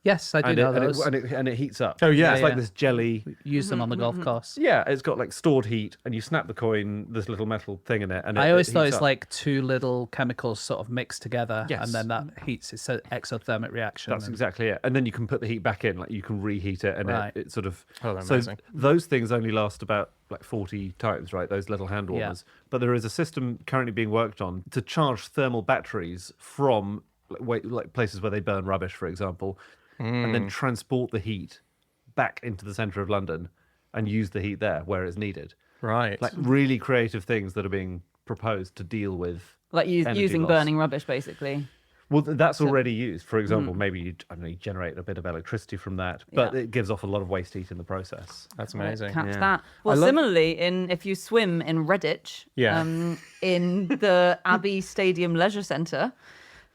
Yes, I do and know it, those. and it heats up. Oh, yeah. It's Yeah, like yeah. this jelly. Use them on the golf course. Yeah, it's got like stored heat, and you snap the coin. This little metal thing in it, and I it always thought heats it's up. like 2 little chemicals sort of mixed together, Yes. and then that heats. It's an exothermic reaction. That's and- exactly it. And then you can put the heat back in, like you can reheat it, and Right. it sort of. Oh, that's so amazing. those things only last about like 40 times, right? Those little hand warmers. But there is a system currently being worked on to charge thermal batteries from like places where they burn rubbish, for example, and then transport the heat back into the centre of London and use the heat there where it's needed. Right. Like really creative things that are being proposed to deal with. Like Energy using loss. burning rubbish, basically. Well, that's already used. For example, maybe you, I don't know, you generate a bit of electricity from that, but Yeah. it gives off a lot of waste heat in the process. That's amazing. Catch Yeah. that. Well, love- similarly, if you swim in Redditch, Yeah. in the Abbey Stadium Leisure Centre,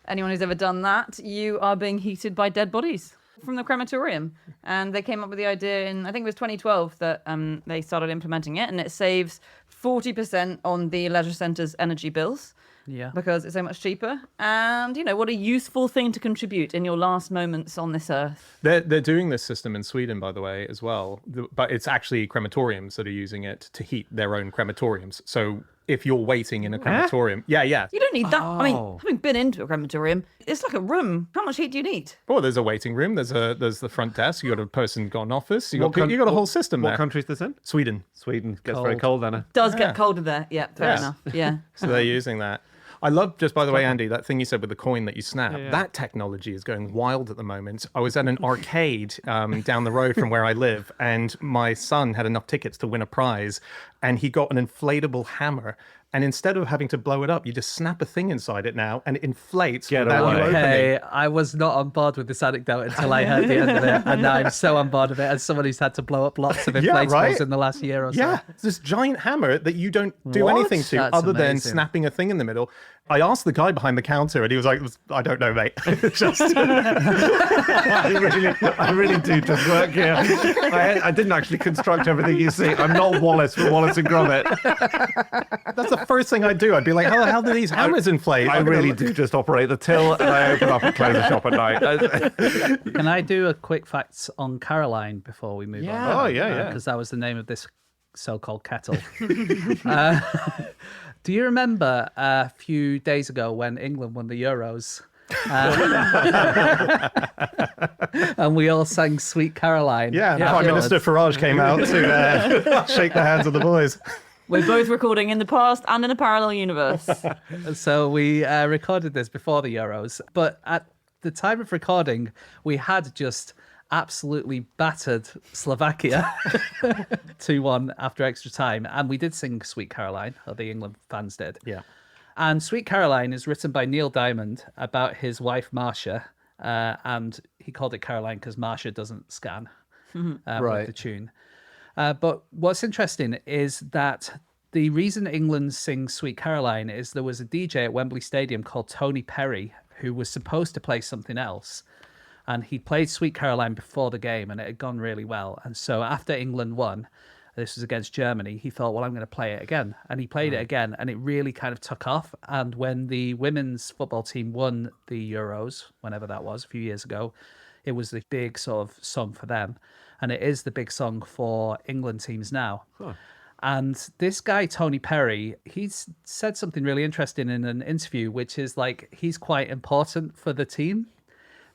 anyone who's ever done that, you are being heated by dead bodies from the crematorium. And they came up with the idea in, I think it was 2012, that they started implementing it, and it saves 40% on the leisure centre's energy bills. Yeah. Because it's so much cheaper. And, what a useful thing to contribute in your last moments on this earth. They're doing this system in Sweden, by the way, as well. But it's actually crematoriums that are using it to heat their own crematoriums. So if you're waiting in a crematorium, yeah. You don't need that. I mean, Oh. having been into a crematorium, it's like a room. How much heat do you need? Well, there's a waiting room. There's the front desk. You got a person got an office. You got coun- a whole system What there. country is this in? Sweden. Sweden gets very Cold. cold, Anna. Does get colder there. Yeah, fair Yes. enough. Yeah. So they're using that. I love, just by the way, Andy, that thing you said with the coin that you snap. That technology is going wild at the moment. I was at an arcade down the road from where I live, and my son had enough tickets to win a prize, and he got an inflatable hammer. And instead of having to blow it up, you just snap a thing inside it now, and it inflates Get without you away. opening. Okay, I was not on board with this anecdote until I heard the end of it, and now I'm so on board with it as someone who's had to blow up lots of Yeah, inflatables right? in the last year or so. Yeah, it's this giant hammer that you don't do What? anything to That's other than amazing. snapping a thing in the middle. I asked the guy behind the counter, and he was like, "I don't know, mate." Just I really do just work here. I didn't actually construct everything you see. I'm not Wallace from Wallace and Gromit. that's the first thing I'd do. I'd be like, "How the hell do these hammers inflate?" I I'm gonna really look- do just operate the till, and I open up and close the shop at night. Can I do a quick facts on Caroline before we move Yeah. on? Oh, yeah. Because that was the name of this so-called kettle. Do you remember a few days ago when England won the Euros? And we all sang Sweet Caroline. Yeah, and Prime afterwards? Minister Farage came out to shake the hands of the boys. We're both recording in the past and in a parallel universe. So we recorded this before the Euros, but at the time of recording, we had just absolutely battered Slovakia 2-1 after extra time, and we did sing Sweet Caroline, or the England fans did. Yeah. And Sweet Caroline is written by Neil Diamond about his wife Marcia, and he called it Caroline because Marcia doesn't scan with Right. the tune. But what's interesting is that The reason England sings Sweet Caroline is there was a DJ at Wembley Stadium called Tony Perry who was supposed to play something else. And he played Sweet Caroline before the game and it had gone really well. And so after England won, this was against Germany, he thought, well, I'm going to play it again. And he played it again and it really kind of took off. And when the women's football team won the Euros, whenever that was, a few years ago, it was the big sort of song for them. And it is the big song for England teams now. Huh. And this guy, Tony Perry, he's said something really interesting in an interview, which is like he's quite important for the team.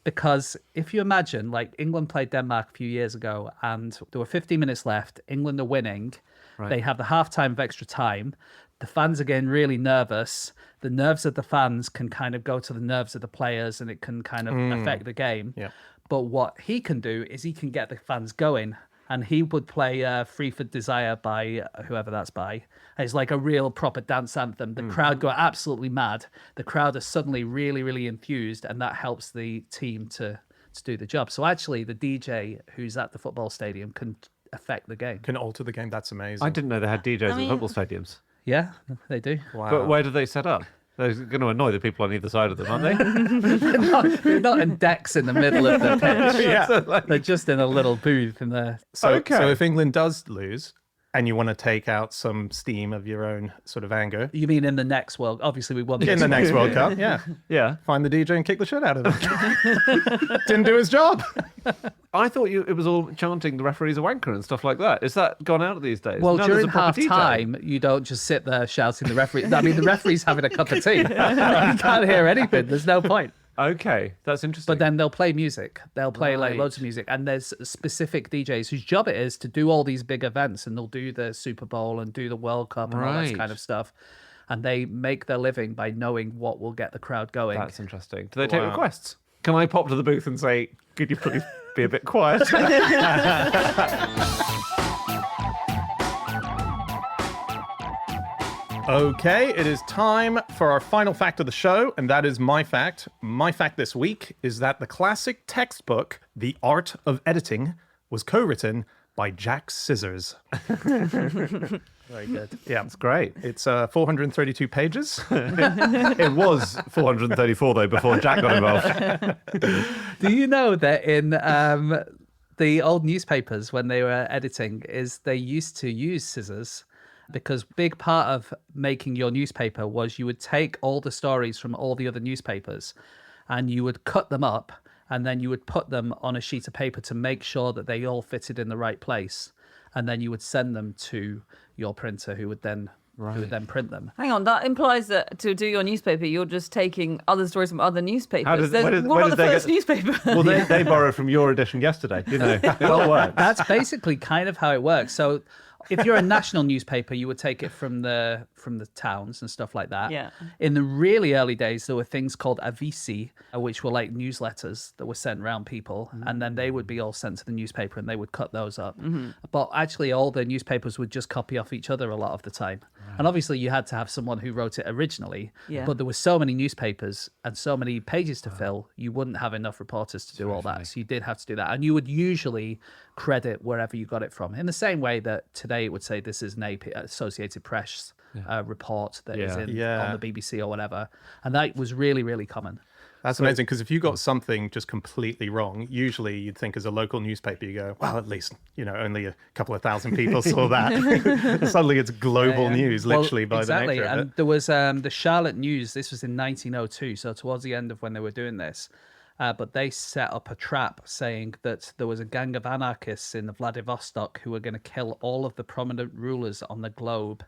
Because if you imagine, like England played Denmark a few years ago and there were 15 minutes left, England are winning. Right. They have the half-time of extra time. The fans are getting really nervous. The nerves of the fans can kind of go to the nerves of the players and it can kind of affect the game. Yeah. But what he can do is he can get the fans going. And he would play Free for Desire by whoever that's by. It's like a real proper dance anthem. The crowd go absolutely mad. The crowd are suddenly really, really enthused, and that helps the team to do the job. So actually, the DJ who's at the football stadium can affect the game. Can alter the game. That's amazing. I didn't know they had DJs at football stadiums. Yeah, they do. Wow. But where do they set up? They're going to annoy the people on either side of them, aren't they? they're not in decks in the middle of the pitch. Yeah. They're just in a little booth in there. So if England does lose and you want to take out some steam of your own sort of anger. You mean in the next World? Obviously, we won In the next World Cup, yeah. Yeah. Find the DJ and kick the shit out of him. Didn't do his job. I thought it was all chanting the referee's a wanker and stuff like that. Is that gone out these days? Well, no, there's during a proper half time, you don't just sit there shouting the referee. I mean, the referee's having a cup of tea. You can't hear anything. There's no point. Okay, that's interesting. But then they'll play music. They'll play like loads of music. And there's specific DJs whose job it is to do all these big events. And they'll do the Super Bowl and do the World Cup and all that kind of stuff. And they make their living by knowing what will get the crowd going. That's interesting. Do they take requests? Can I pop to the booth and say, could you please be a bit quiet? Okay, it is time for our final fact of the show, and that is my fact. My fact this week is that the classic textbook, The Art of Editing, was co-written by Jack Scissors. Very good. Yeah, it's great. It's 432 pages. It was 434, though, before Jack got involved. Do you know that in the old newspapers, when they were editing, is they used to use scissors? Because big part of making your newspaper was you would take all the stories from all the other newspapers and you would cut them up and then you would put them on a sheet of paper to make sure that they all fitted in the right place. And then you would send them to your printer who would then print them. Hang on, that implies that to do your newspaper, you're just taking other stories from other newspapers. Where what about the first newspaper? Well, they borrowed from your edition yesterday, didn't they? It all works. That's basically kind of how it works. So if you're a national newspaper, you would take it from the towns and stuff like that. Yeah. In the really early days, there were things called avisi, which were like newsletters that were sent around people, and then they would be all sent to the newspaper, and they would cut those up. Mm-hmm. But actually, all the newspapers would just copy off each other a lot of the time. Right. And obviously, you had to have someone who wrote it originally. Yeah. But there were so many newspapers and so many pages to fill, you wouldn't have enough reporters to do all that. So you did have to do that, and you would usually credit wherever you got it from, in the same way that today it would say this is an Associated Press report that is on the BBC or whatever. And that was really, really common. That's amazing, because if you got something just completely wrong, usually you'd think as a local newspaper, you go, well, at least, only a couple of thousand people saw that. Suddenly it's global news, literally, by the nature of it. And there was the Charlotte News. This was in 1902, so towards the end of when they were doing this. But they set up a trap saying that there was a gang of anarchists in Vladivostok who were going to kill all of the prominent rulers on the globe.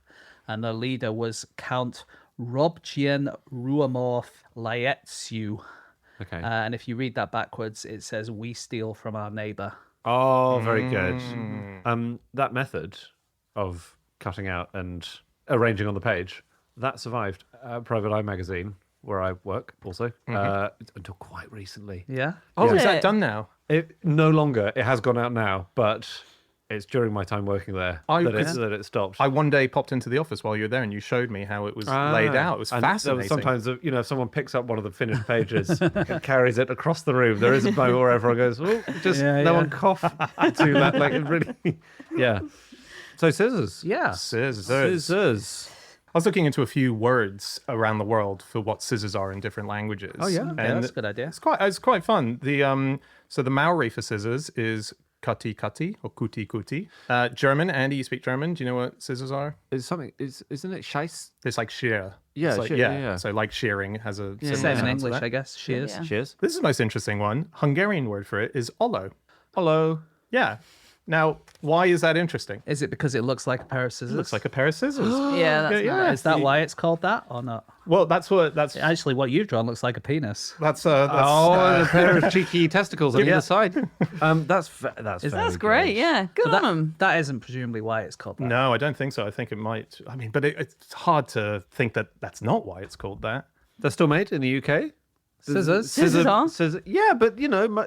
And the leader was Count Robjian Ruamorf Laetziu. Okay. And if you read that backwards, it says, "We steal from our neighbor." Oh, very good. That method of cutting out and arranging on the page, that survived Private Eye magazine, where I work also, until quite recently. Yeah? Oh, is that done now? It no longer. It has gone out now, but it's during my time working there that it stopped. I one day popped into the office while you were there and you showed me how it was laid out. It was fascinating. Sometimes, if someone picks up one of the finished pages and carries it across the room, there is a moment where everyone goes, oh, just no one cough to that. Like, it really, yeah. So scissors. Yeah. Scissors. I was looking into a few words around the world for what scissors are in different languages. Oh, yeah. Okay, And that's a good idea. It's quite fun. So the Maori for scissors is kati kati or kuti kuti. German, Andy, you speak German. Do you know what scissors are? It's something. Isn't it scheiss? It's like shear. Yeah, It's like, shear, yeah. So like shearing has a similar Same in sound to English, that. I guess. Shears. Yeah. Cheers. This is the most interesting one. Hungarian word for it is olo. Hello. Yeah. Now, why is that interesting? Is it because it looks like a pair of scissors? It looks like a pair of scissors. Yeah, that's Yeah, nice. Is that why it's called that or not? Well, that's Actually, what you've drawn looks like a penis. that's and a pair of cheeky testicles on Yeah. either side. That's That's very great. good. Yeah, good on them. That isn't presumably why it's called that. No, I don't think so. I think it might. I mean, but it's hard to think that that's not why it's called that. They're still made in the UK. Scissors. Scissors are? Yeah, but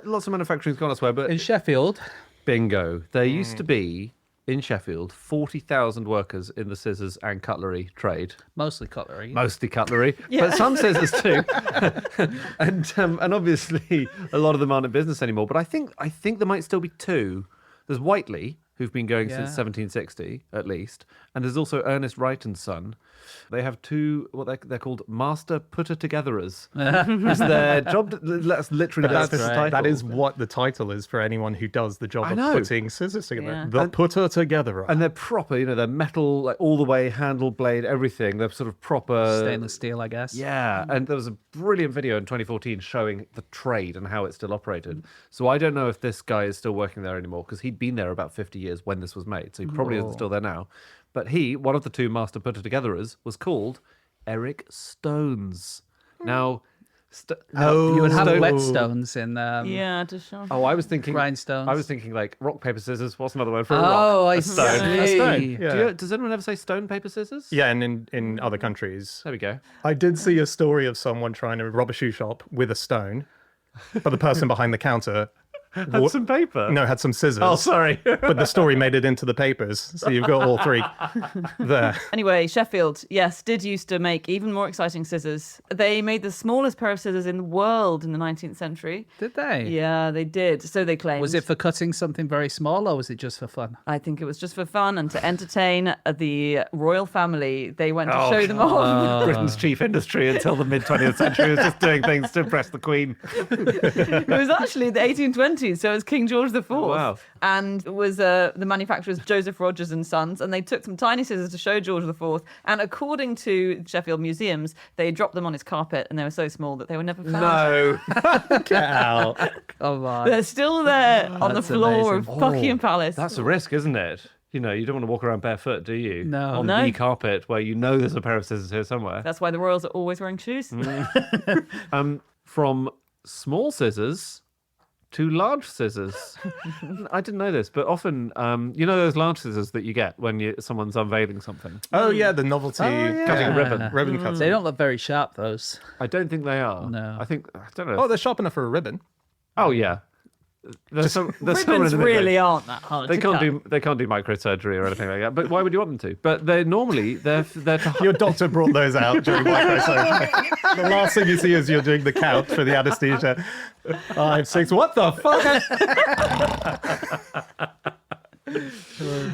lots of manufacturing's gone elsewhere. But In Sheffield. bingo, there used to be in Sheffield 40,000 workers in the scissors and cutlery trade. Mostly cutlery. Mostly cutlery, but some scissors too. and obviously a lot of them aren't in business anymore. But I think there might still be two. There's Whiteley, who've been going since Yeah. 1760 at least, and there's also Ernest Wright and Son. They have two what they're called master putter togetherers. Is their job? That's literally That's the title. that is what the title is for anyone who does the job I of know. putting scissors together. Yeah. The putter together. And they're proper, they're metal, like all the way, handle, blade, everything. They're sort of proper. Stainless steel, I guess. Yeah, and there was a brilliant video in 2014 showing the trade and how it's still operated. So I don't know if this guy is still working there anymore because he'd been there about 50 years when this was made. So he probably isn't still there now. But one of the two master putter-togetherers, was called Eric Stones. Now, You would have Stone- whetstones in. Yeah, just sure. I was thinking Grindstones. I was thinking like rock paper scissors. What's another word for a rock? Oh, I stone. see. A stone. Yeah. Does anyone ever say stone paper scissors? Yeah, and in other countries. There we go. I did see a story of someone trying to rob a shoe shop with a stone, but the person behind the counter Had some paper. had some scissors. Oh, sorry. But the story made it into the papers, so you've got all three there. Anyway, Sheffield, yes, did used to make even more exciting scissors. They made the smallest pair of scissors in the world in the 19th century. Did they? Yeah, they did. So they claimed. Was it for cutting something very small or was it just for fun? I think it was just for fun and to entertain the royal family. They went to Oh, show them off. Britain's chief industry until the mid 20th century was just doing things to impress the Queen. It was actually the 1820s, so it was King George IV. Wow. And it was the manufacturers Joseph Rogers and Sons, and they took some tiny scissors to show George IV. And according to Sheffield museums, they dropped them on his carpet, and they were so small that they were never found. No. Get out. Come on. They're still there on the That's floor amazing. of Buckingham Palace. That's a risk, isn't it? You don't want to walk around barefoot, do you? No. On No. the carpet where there's a pair of scissors here somewhere. That's why the royals are always wearing shoes. From small scissors to large scissors. I didn't know this, but often, those large scissors that you get when someone's unveiling something? Oh yeah, the novelty Cutting a ribbon. ribbon cuts. They don't look very sharp, those. I don't think they are. No. I don't know. Oh, they're sharp enough for a ribbon. Oh, yeah. There's someone Ribbons in the really aren't that hard They to can't cut. they can't do microsurgery or anything like that. But why would you want them to? But they're to Your doctor brought those out during microsurgery. The last thing you see is you're doing the count for the anesthesia. 5, 6. What the fuck?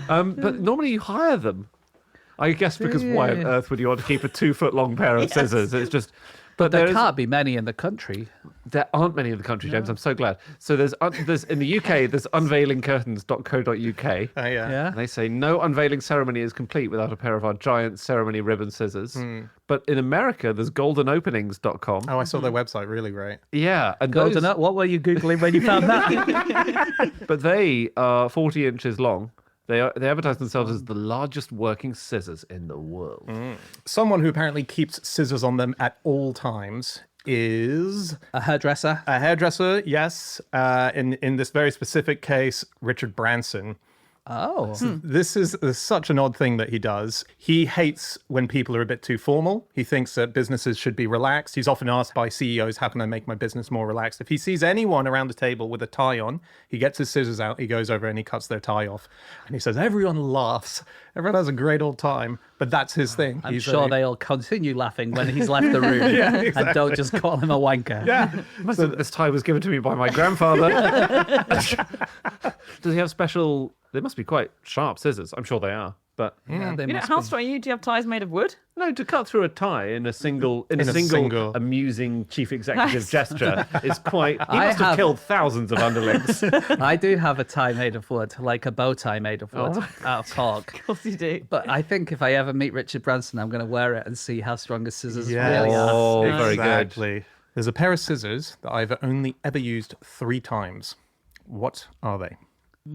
but normally you hire them. I guess because why on Yeah. earth would you want to keep a 2-foot-long pair of scissors? It's just. But There there can't be many in the country. There aren't many in the country, James. I'm so glad. So there's in the UK, there's unveilingcurtains.co.uk. Oh, yeah. Yeah. And they say no unveiling ceremony is complete without a pair of our giant ceremony ribbon scissors. But in America, there's goldenopenings.com. Oh, I saw their website. Really great. Yeah, and Golden those, up. What were you Googling when you found that? but they are 40 inches long. They advertise themselves as the largest working scissors in the world. Someone who apparently keeps scissors on them at all times is A hairdresser. a hairdresser. Yes. In this very specific case, Richard Branson. Oh. This is such an odd thing that he does. He hates when people are a bit too formal. He thinks that businesses should be relaxed. He's often asked by CEOs, how can I make my business more relaxed? If he sees anyone around the table with a tie on, he gets his scissors out, he goes over and he cuts their tie off. And he says, everyone laughs. Everyone has a great old time. But that's his thing. I'm sure they'll continue laughing when he's left the room and don't just call him a wanker. This tie was given to me by my grandfather. Does he have special They must be quite sharp scissors. I'm sure they are. But Yeah, they You know, must how be. strong are you? Do you have ties made of wood? no, to cut through a tie in a single amusing chief executive gesture is quite. He I must have have- killed thousands of underlings. I do have a tie made of wood, like a bow tie made of wood out of cork. Of course you do. But I think if I ever meet Richard Branson, I'm going to wear it and see how strong his scissors Yes. really are. Oh, very good. Exactly. There's a pair of scissors that I've only ever used 3 times. What are they?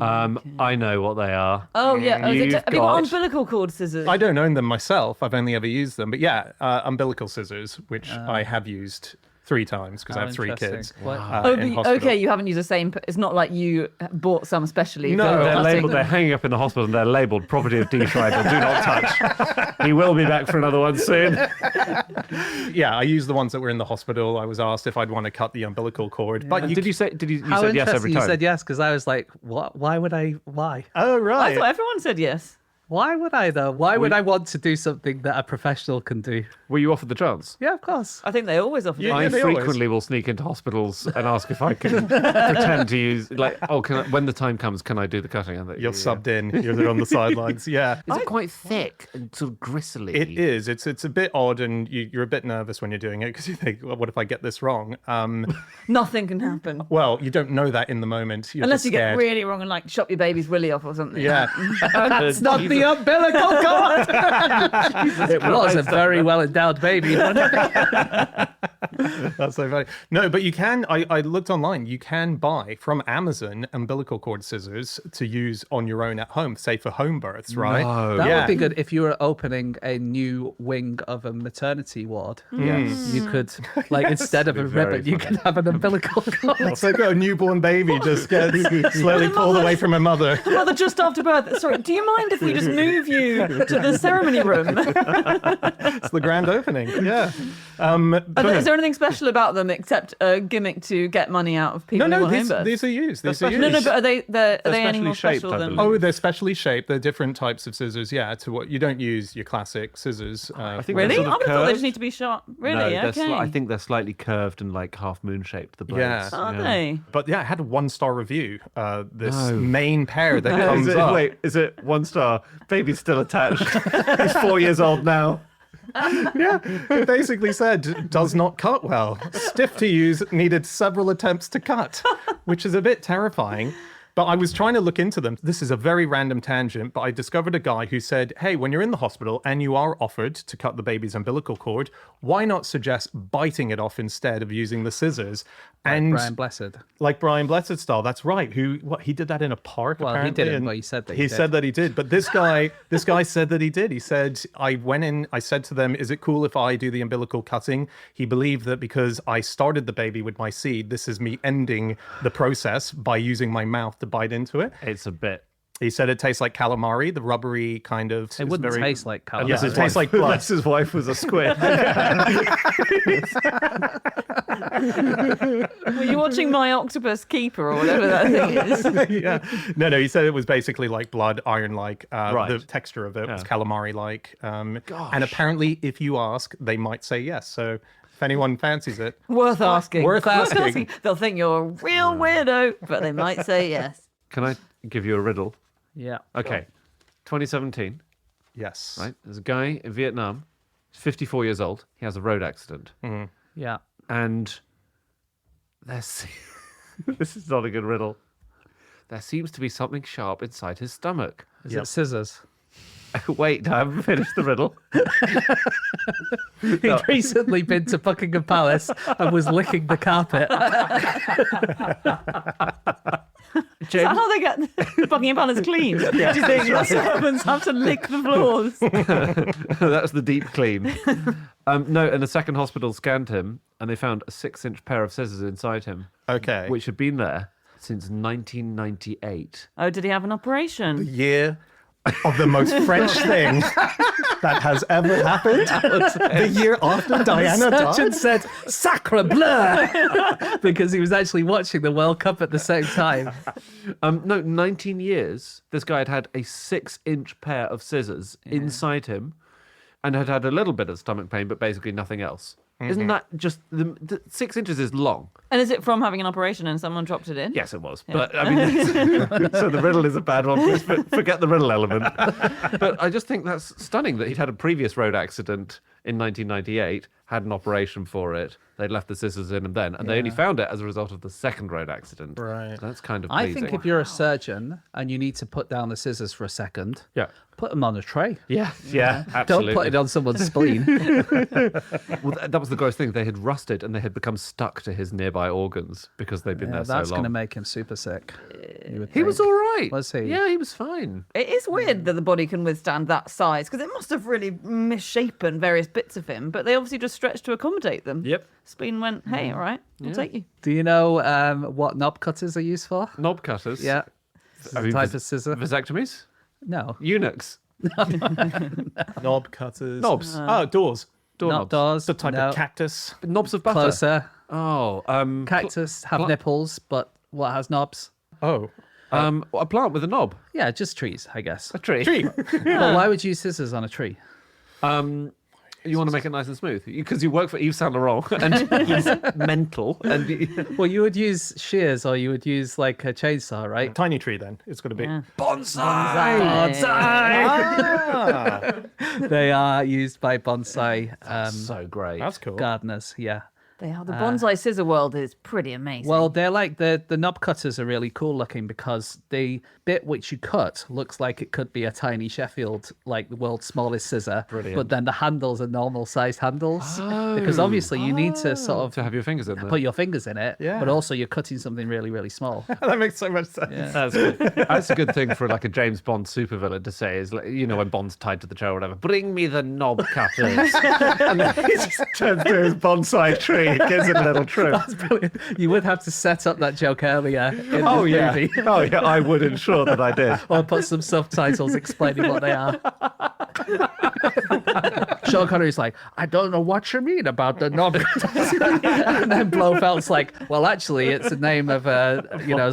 I know what they are. Oh, yeah. Oh, have you got got- umbilical cord scissors? I don't own them myself. I've only ever used them. But yeah, umbilical scissors, which I have used 3 times because I have 3 interesting. kids. What- In hospital. Okay, you haven't used the same. It's not like you bought some specially. No, for They're cutting. labelled. They're hanging up in the hospital, and they're labelled "Property of D. Schreiber. Do not touch." He will be back for another one soon. Yeah, I used the ones that were in the hospital. I was asked if I'd want to cut the umbilical cord. But Did you say? Did you? You How said yes interesting every you time. said yes, because I was like, what? Why would I? Why? Oh, I right. thought everyone said yes. Why would I, though? Why would I want to do something that a professional can do? Were you offered the chance? Yeah, of course. I think they always offer. Yeah, I they always- frequently will sneak into hospitals and ask if I can pretend to use, like, oh, can I, when the time comes, can I do the cutting? And You're subbed in. You're on the sidelines. Yeah. Is it quite thick and sort of gristly? It is. It's a bit odd, and you're a bit nervous when you're doing it because you think, well, what if I get this wrong? Nothing can happen Well, you don't know that in the moment. You're unless just you get scared. really wrong and like chop your baby's willy off or something. Yeah. That's not the umbilical cord. It was a very well endowed baby. wasn't it? That's so funny. No, but you can. I looked online. You can buy from Amazon umbilical cord scissors to use on your own at home, say for home births, right? No. That Yeah. would be good if you were opening a new wing of a maternity ward. Yes. You could, like, instead of a Be very ribbon, you could have an umbilical cord. So got a newborn baby just gets slowly pulled away from her mother. Mother, just after birth. Sorry, do you mind if we just move you to the ceremony room? It's the grand opening. Yeah. Is there anything special about them except a gimmick to get money out of people No, who want home these, births? these are used. These are specially- used. No, but are they any specially more shaped, special I than? believe. Oh, they're specially shaped. They're different types of scissors. Yeah, to what you don't use your classic scissors. I think Really? they're I sort of would have thought they curved. just need to be sharp. Really? No, they're Okay. I think they're slightly curved and like half moon shaped. The blades. Yeah. Are they? But yeah, it had a 1-star review. This No. main pair that comes Is it, up. wait, is it 1 star? Baby's still attached. He's 4 years old now. Yeah, it basically said does not cut well. Stiff to use, needed several attempts to cut, which is a bit terrifying. But I was trying to look into them. This is a very random tangent, but I discovered a guy who said, hey, when you're in the hospital and you are offered to cut the baby's umbilical cord, why not suggest biting it off instead of using the scissors? And Brian Blessed. like Brian Blessed style, that's right. He did that in a park. Well, he apparently, didn't, and but he said that he he did. said that he did. But this guy said that he did. He said, I went in, I said to them, is it cool if I do the umbilical cutting? He believed that because I started the baby with my seed, this is me ending the process by using my mouth to bite into it. It's a bit. He said it tastes like calamari, the rubbery kind of. It wouldn't taste like calamari. Yes, it tastes like blood. Unless his wife was a squid. Were you watching My Octopus Keeper or whatever that thing is? Yeah. No, he said it was basically like blood, iron-like. Right. The texture of it was Yeah. calamari-like. And apparently, if you ask, they might say yes. So if anyone fancies it, Worth asking. Worth asking. They'll think you're a real weirdo, but they might say yes. Can I give you a riddle? Yeah. Okay. 2017, yes. right? There's a guy in Vietnam. He's 54 years old. He has a road accident. Yeah. And there's... this is not a good riddle. There seems to be something sharp inside his stomach. Is it scissors? Wait, I haven't finished the riddle. He'd recently been to Buckingham Palace and was licking the carpet. Is that how they get Buckingham Palace clean? Do you think the servants have to lick the floors? That's the deep clean. No, and the second hospital scanned him and they found a 6-inch pair of scissors inside him, Okay. which had been there since 1998. Oh, did he have an operation? year of the most French thing that has ever happened. The year after Diana Surgeon died. said, "Sacre bleu," because he was actually watching the World Cup at the same time. No, 19 years. This guy had had a 6-inch pair of scissors inside him and had had a little bit of stomach pain, but basically nothing else. Isn't that just the 6 inches is long? And is it from having an operation and someone dropped it in? Yes, it was. But I mean, so the riddle is a bad one. But forget the riddle element. But I just think that's stunning that he'd had a previous road accident in 1998, had an operation for it. They'd left the scissors in and they only found it as a result of the second road accident. Right. So that's kind of I pleasing. think if you're a surgeon and you need to put down the scissors for a second, Yeah. put them on a tray. Yeah, absolutely. Don't put it on someone's spleen. Well, that was the gross thing. They had rusted and they had become stuck to his nearby organs because they'd been there so long. That's going to make him super sick. He was all right. Was he? Yeah, he was fine. It is weird that the body can withstand that size because it must have really misshapen various bits of him, but they obviously just stretched to accommodate them. Yep. Spleen went, hey, all right, I'll take you. Do you know what knob cutters are used for? Knob cutters. Yeah. I mean, Type of scissor? vasectomies? No. Eunuchs. Knob cutters. Knobs. Doors. Not doors. The type no. of cactus. Knobs of butter. Closer. Oh, Cactus have nipples, but what has knobs? Oh. a plant with a knob. Yeah, just trees, I guess. A tree. Tree. But why would you use scissors on a tree? You want to make it nice and smooth because you work for Yves Saint Laurent and he's mental. And Well, you would use shears or you would use like a chainsaw, right? Tiny tree then. It's got to be. Yeah. bonsai. Ah, They are used by bonsai So great. that's cool. gardeners, yeah. They are. The bonsai scissor world is pretty amazing. Well, they're like the knob cutters are really cool looking because the bit which you cut looks like it could be a tiny Sheffield, like the world's smallest scissor. Brilliant. But then the handles are normal sized handles because obviously you need to sort To of have your fingers in there. put your fingers in it, Yeah. but also you're cutting something really, really small. That makes so much sense. That's good. That's a good thing for like a James Bond supervillain to say is, like, you know, when Bond's tied to the chair or whatever, bring me the knob cutters. And then he just turns to his bonsai tree, gives it a little trim. That's brilliant. You would have to set up that joke earlier in the movie. Oh yeah, I would ensure that I did. Or put some subtitles explaining what they are. Sean Connery's like, I don't know what you mean about the knob. And then Blofeld's like, well, actually, it's the name of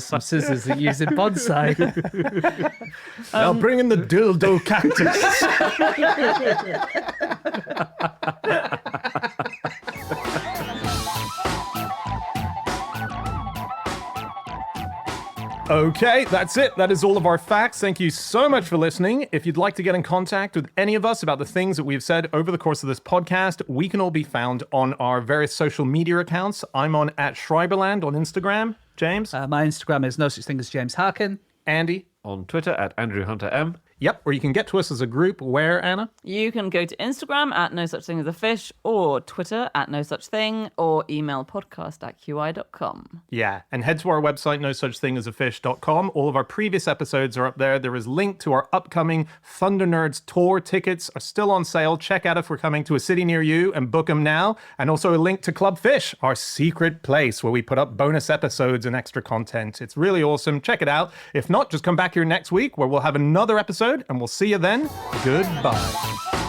some scissors that use in bonsai. Now bring in the dildo cactus. Okay, that's it. That is all of our facts. Thank you so much for listening. If you'd like to get in contact with any of us about the things that we've said over the course of this podcast, we can all be found on our various social media accounts. I'm on @Schreiberland on Instagram. James? My Instagram is no such thing as James Harkin. Andy? On Twitter @AndrewHunterM. Yep, or you can get to us as a group. Where, Anna? You can go to Instagram @NoSuchThingAsAFish or Twitter @NoSuchThing or email podcast@qi.com. Yeah, and head to our website, nosuchthingasafish.com. All of our previous episodes are up there. There is a link to our upcoming Thunder Nerds tour. Tickets are still on sale. Check out if we're coming to a city near you and book them now. And also a link to Club Fish, our secret place where we put up bonus episodes and extra content. It's really awesome. Check it out. If not, just come back here next week where we'll have another episode and we'll see you then. Goodbye.